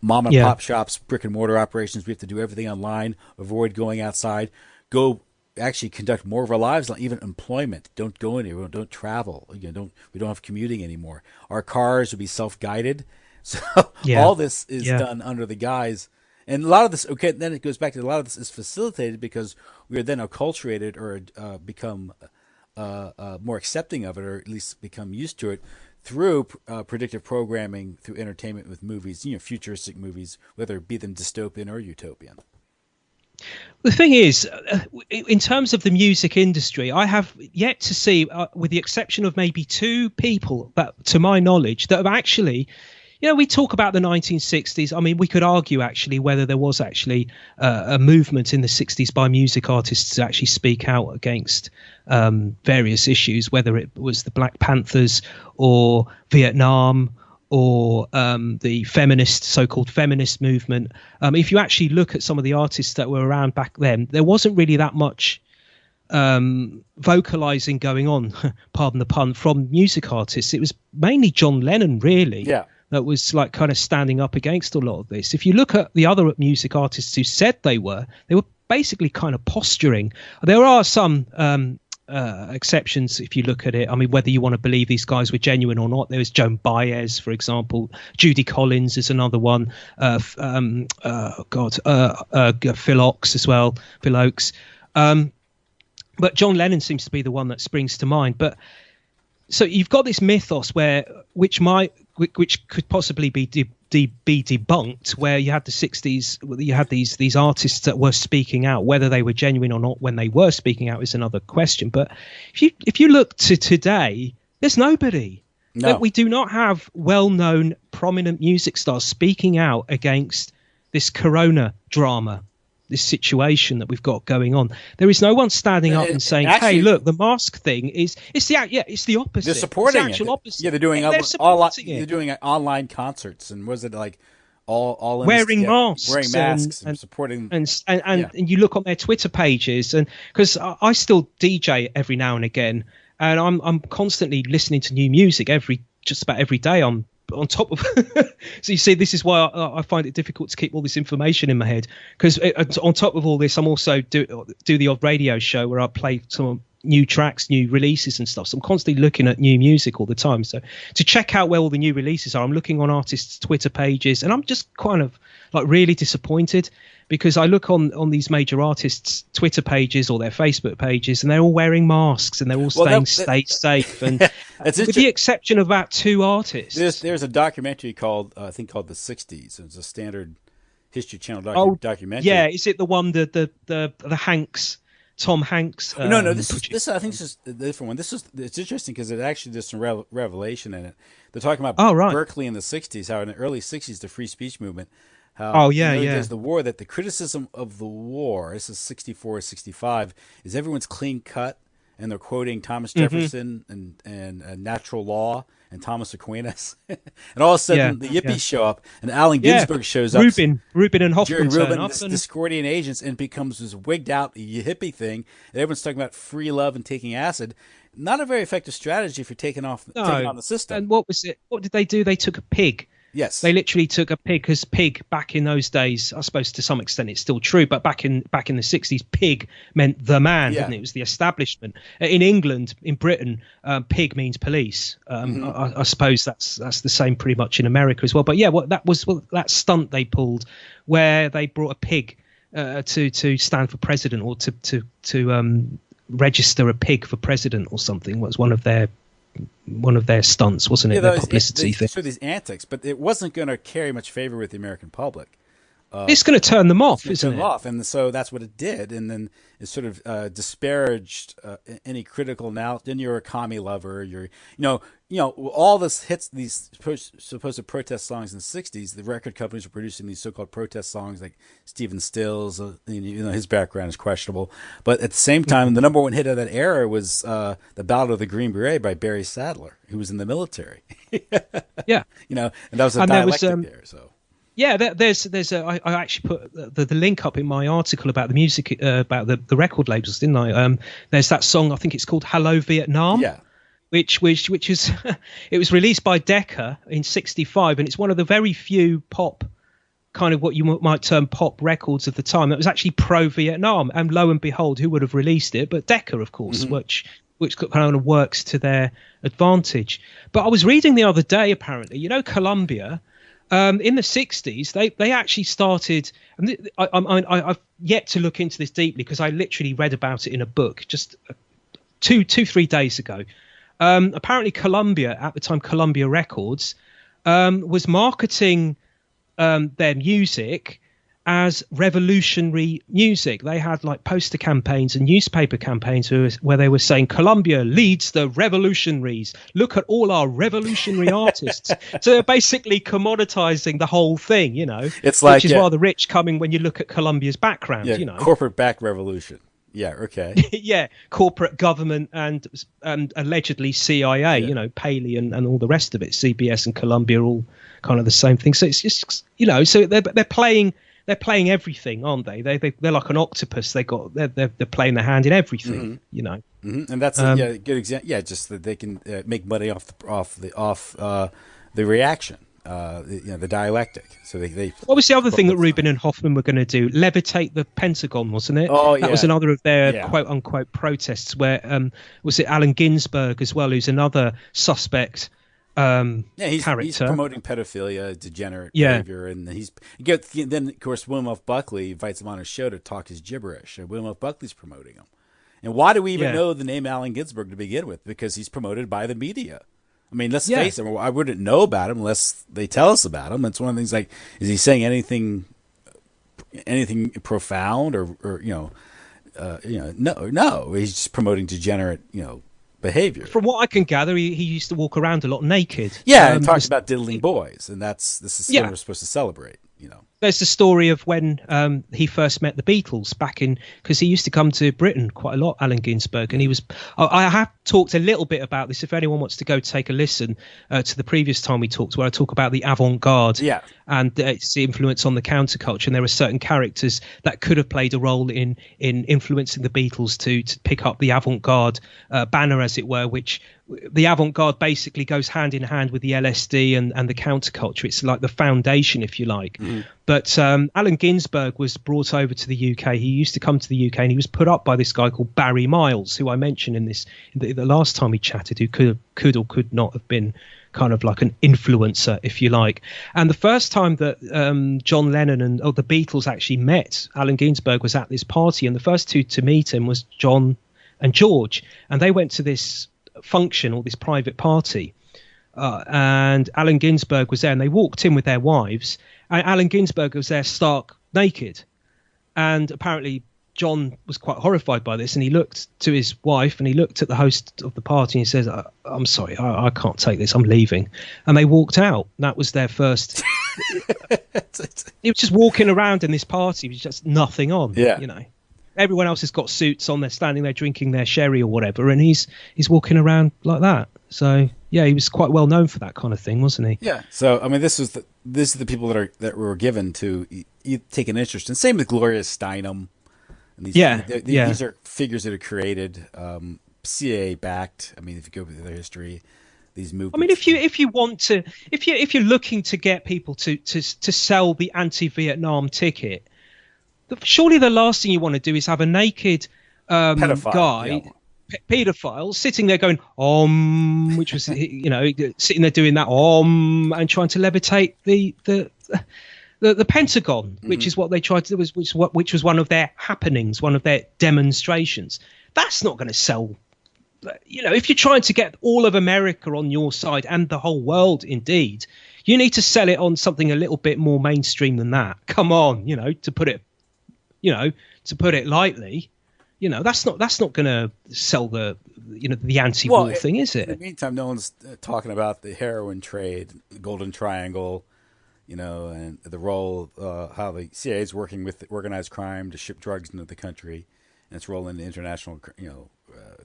mom and pop shops, brick and mortar operations. We have to do everything online, avoid going outside, go actually conduct more of our lives, like even employment. Don't go anywhere, don't travel. We don't have commuting anymore. Our cars will be self-guided. So all this is done under the guise, and a lot of this. Then it goes back to a lot of this is facilitated because we are then acculturated or become more accepting of it, or at least become used to it through predictive programming, through entertainment with movies, futuristic movies, whether it be them dystopian or utopian. The thing is, in terms of the music industry, I have yet to see, with the exception of maybe two people, that, to my knowledge, that have actually. We talk about the 1960s. I mean, we could argue actually whether there was actually a movement in the 60s by music artists to actually speak out against various issues, whether it was the Black Panthers or Vietnam or the so-called feminist movement. If you actually look at some of the artists that were around back then, there wasn't really that much vocalizing going on, pardon the pun, from music artists. It was mainly John Lennon, really. Yeah. That was like kind of standing up against a lot of this. If you look at the other music artists who said they were basically kind of posturing. There are some exceptions if you look at it. I mean, whether you want to believe these guys were genuine or not. There was Joan Baez, for example. Judy Collins is another one. Phil Oakes as well. Phil Oakes. But John Lennon seems to be the one that springs to mind. But so you've got this mythos which could possibly be debunked, where you had the 60s, you had these artists that were speaking out. Whether they were genuine or not when they were speaking out is another question. But if you look to today, there's nobody. No. We do not have well-known, prominent music stars speaking out against this corona drama. this situation that we've got going on. There is no one standing up and saying, actually, "Hey, look, the mask thing it's the opposite." They're supporting it's the actual it. opposite. Yeah, they're doing they're doing online concerts, and was it like all in wearing masks, and supporting and you look on their Twitter pages, and because I still DJ every now and again, and I'm constantly listening to new music just about every day. I'm on top of so you see, this is why I find it difficult to keep all this information in my head, because on top of all this, I'm also do the odd radio show where I play some new tracks, new releases and stuff, so I'm constantly looking at new music all the time. So to check out where all the new releases are, I'm looking on artists' Twitter pages, and I'm just kind of like really disappointed, because I look on these major artists' Twitter pages or their Facebook pages, and they're all wearing masks, and they're all stay safe. And with the exception of about 2 artists. There's a documentary called I think called The 60s. It's a standard History Channel documentary. Yeah, is it the one the Hanks, Tom Hanks? No. This I think this is a different one. It's interesting because there's some revelation in it. They're talking about Berkeley in the 60s, how in the early 60s the free speech movement. There's the war, that the criticism of the war, this is 64, 65, is everyone's clean cut, and they're quoting Thomas Jefferson and natural law and Thomas Aquinas. And all of a sudden the yippies show up, and Allen Ginsberg shows up. Rubin and Hoffman turn up. Discordian agents, and becomes this wigged out hippie thing. And everyone's talking about free love and taking acid. Not a very effective strategy for taking on the system. And what was it? What did they do? They took a pig. Yes, they literally took a pig, because pig back in those days, I suppose to some extent it's still true, but back in the 60s, pig meant the man, didn't it? It was the establishment. In England, in Britain, pig means police. I suppose that's the same pretty much in America as well. But yeah, that stunt they pulled, where they brought a pig to stand for president, or to register a pig for president or something, was one of their stunts, wasn't it? Their publicity thing. So these antics, but it wasn't going to carry much favor with the American public. It's going to turn them off, isn't it? And so that's what it did. And then it sort of disparaged any critical. Now, then you're a commie lover. You're, all this hits, these supposed protest songs in the 60s. The record companies were producing these so-called protest songs, like Stephen Stills. His background is questionable. But at the same time, the number one hit of that era was the Ballad of the Green Beret by Barry Sadler, who was in the military. Yeah. And that was a dialectic there. So. Yeah, I actually put the link up in my article about the music, about the record labels, didn't I? There's that song, I think it's called "Hello Vietnam." Yeah. Which is it was released by Decca in '65, and it's one of the very few pop, kind of what you might term pop records of the time that was actually pro-Vietnam. And lo and behold, who would have released it but Decca, of course, which kind of works to their advantage. But I was reading the other day, apparently, Columbia. In the 60s, they actually started, and I've yet to look into this deeply, because I literally read about it in a book just 3 days ago. Apparently Columbia, at the time Columbia Records, was marketing their music as revolutionary music. They had like poster campaigns and newspaper campaigns where they were saying Columbia leads the revolutionaries. Look at all our revolutionary artists. So they're basically commoditizing the whole thing, It's like, which is rather rich coming when you look at Columbia's background, corporate backed revolution. Yeah, okay. Yeah, corporate government and allegedly CIA, Paley and all the rest of it. CBS and Columbia are all kind of the same thing. So it's just, so they're playing everything, aren't they? They're like an octopus. They're playing their hand in everything, And that's a good example. Yeah, just that they can make money off the reaction. The dialectic. So they. What was the other thing that Rubin and Hoffman were going to do? Levitate the Pentagon, wasn't it? Oh, yeah. That was another of their quote unquote protests. Where was it Allen Ginsberg as well, who's another suspect? He's character. Promoting pedophilia, degenerate behavior, and then of course William F. Buckley invites him on his show to talk his gibberish. And William F. Buckley's promoting him. And why do we even know the name Allen Ginsberg to begin with? Because he's promoted by the media. I mean, let's face it. I wouldn't know about him unless they tell us about him. It's one of the things. Like, is he saying anything profound or no. He's just promoting degenerate behavior. From what I can gather, he used to walk around a lot naked. Yeah, and talks about diddling boys, and this is what we're supposed to celebrate. there's the story of when he first met the Beatles back in, because he used to come to Britain quite a lot, Allen Ginsberg, and he was. I have talked a little bit about this. If anyone wants to go take a listen to the previous time we talked, where I talk about the avant-garde and its influence on the counterculture, and there are certain characters that could have played a role in influencing the Beatles to pick up the avant-garde banner, as it were, which the avant-garde basically goes hand in hand with the LSD and the counterculture. It's like the foundation, if you like. But Allen Ginsberg was brought over to the UK. He used to come to the UK, and he was put up by this guy called Barry Miles, who I mentioned in the last time we chatted, who could or could not have been kind of like an influencer, if you like. And the first time that John Lennon and the Beatles actually met, Allen Ginsberg was at this party, and the first two to meet him was John and George, and they went to this function or this private party, and Allen Ginsberg was there, and they walked in with their wives, and Allen Ginsberg was there stark naked, and apparently John was quite horrified by this, and he looked to his wife and he looked at the host of the party and he says, I'm sorry, I can't take this, I'm leaving. And they walked out. That was their first. He was just walking around in this party with just nothing on. You know, everyone else has got suits on, they're standing there drinking their sherry or whatever, and he's walking around like that. So yeah, he was quite well known for that kind of thing, wasn't he? Yeah. So I mean, this is the people that were given to take an interest in. Same with Gloria Steinem. And these are figures that are created, CIA backed. I mean, if you go with their history, these movements. I mean, if you want to, if you're looking to get people to sell the anti-Vietnam ticket, surely the last thing you want to do is have a naked guy, pedophile, sitting there going which was sitting there doing that and trying to levitate the Pentagon, which is what they tried to do, which was one of their happenings, one of their demonstrations. That's not going to sell. If you're trying to get all of America on your side and the whole world, indeed, you need to sell it on something a little bit more mainstream than that. Come on, to put it lightly, that's not going to sell the anti-war thing, is it? In the meantime, no one's talking about the heroin trade, the Golden Triangle. And the role, how the CIA is working with organized crime to ship drugs into the country, and its role in the international,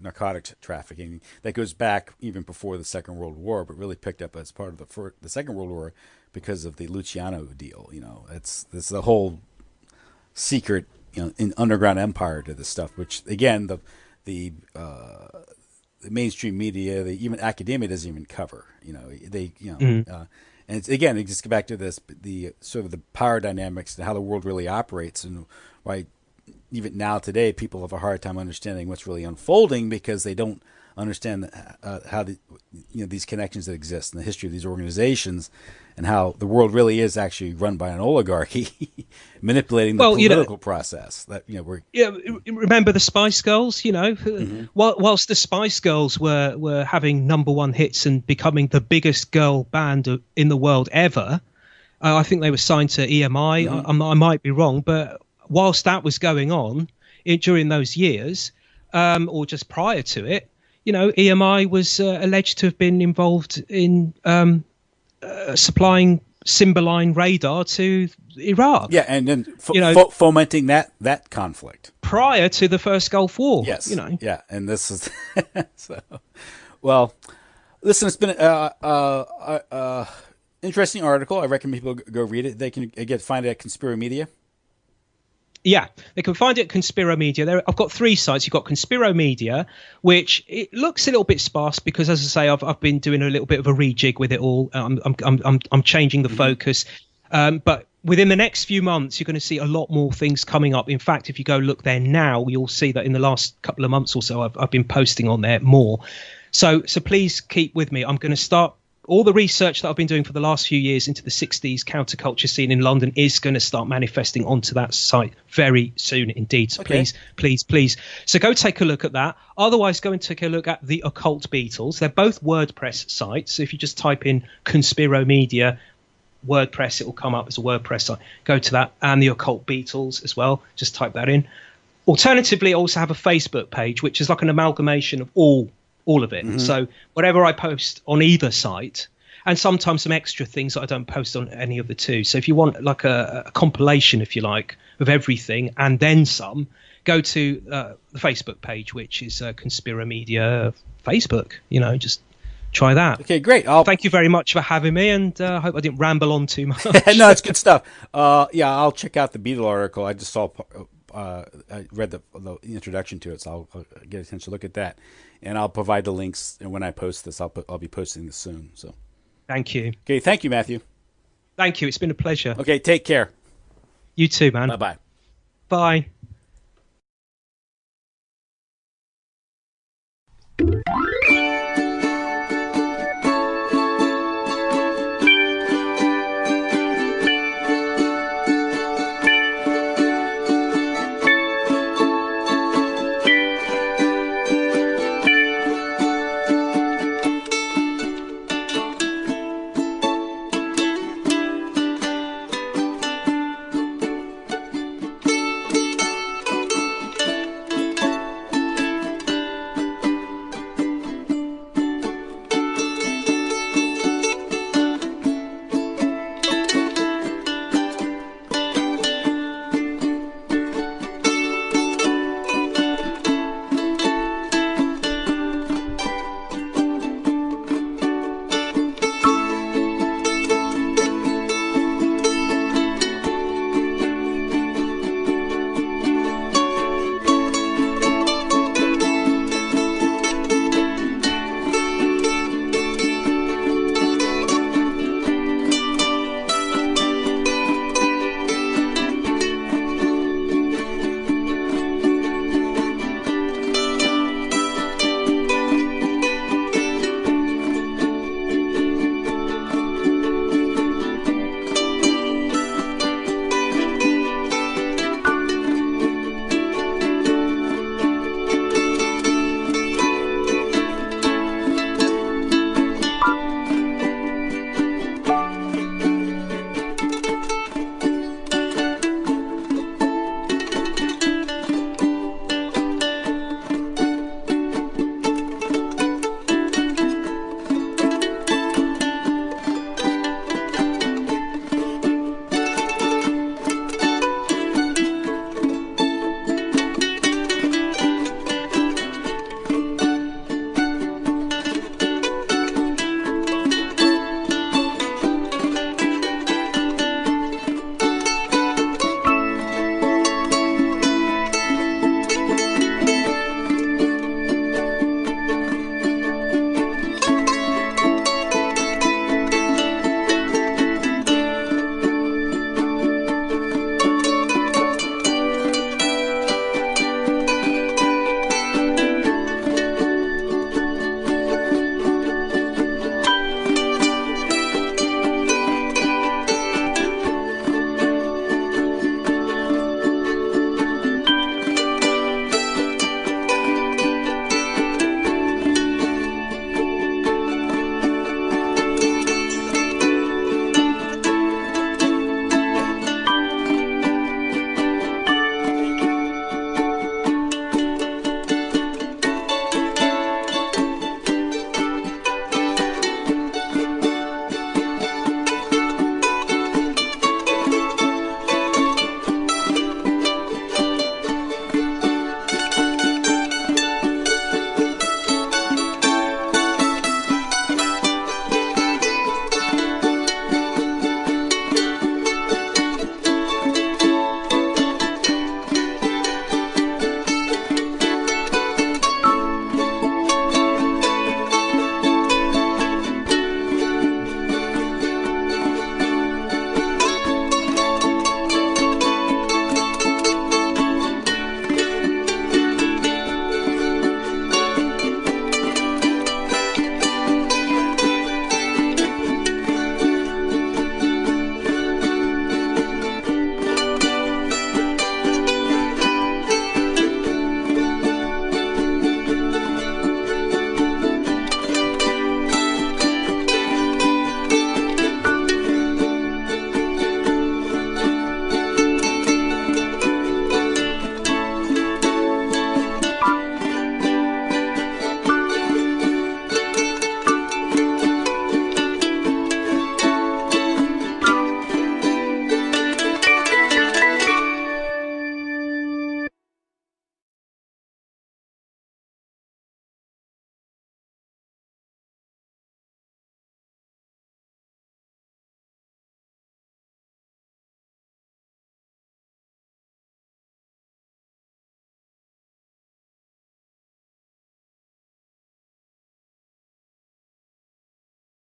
narcotics trafficking. That goes back even before the Second World War, but really picked up as part of the Second World War because of the Luciano deal. It's the whole secret, underground empire to this stuff, which again the mainstream media, even academia doesn't even cover. And again, it just go back to the sort of the power dynamics and how the world really operates, and why even now today people have a hard time understanding what's really unfolding because they don't understand how these connections that exist and the history of these organizations, and how the world really is actually run by an oligarchy manipulating the political process. Remember the Spice Girls? Whilst the Spice Girls were having #1 hits and becoming the biggest girl band in the world ever, I think they were signed to EMI. I might be wrong, but whilst that was going on during those years, or just prior to it, EMI was alleged to have been involved in supplying Cymbeline radar to Iraq. Yeah, and then fomenting that conflict prior to the first Gulf War. Yes, yeah, and this is so. Well, listen, it's been interesting article. I recommend people go read it. They can find it at Conspiro Media. Yeah, they can find it at Conspiro Media. I've got 3 sites. You've got Conspiro Media, which it looks a little bit sparse because, as I say, I've been doing a little bit of a rejig with it all. I'm changing the focus, but within the next few months, you're going to see a lot more things coming up. In fact, if you go look there now, you'll see that in the last couple of months or so, I've been posting on there more. So please keep with me. I'm going to start. All the research that I've been doing for the last few years into the 60s counterculture scene in London is going to start manifesting onto that site very soon indeed. So please. So go take a look at that. Otherwise, go and take a look at the Occult Beatles. They're both WordPress sites. So if you just type in Conspiro Media, WordPress, it will come up as a WordPress site. Go to that. And the Occult Beatles as well. Just type that in. Alternatively, I also have a Facebook page, which is like an amalgamation of all of it. So whatever I post on either site, and sometimes some extra things that I don't post on any of the two. So if you want like a compilation, if you like, of everything and then some, go to the Facebook page, which is Conspira Media Facebook. Just try that. Okay, great. Thank you very much for having me, and I hope I didn't ramble on too much. No, it's good stuff. Yeah, I'll check out the Beatle article. I just saw, I read the introduction to it, so I'll get a chance to look at that, and I'll provide the links. And when I post this, I'll be posting this soon. So, thank you. Okay, thank you, Matthew. Thank you. It's been a pleasure. Okay, take care. You too, man. Bye-bye. Bye.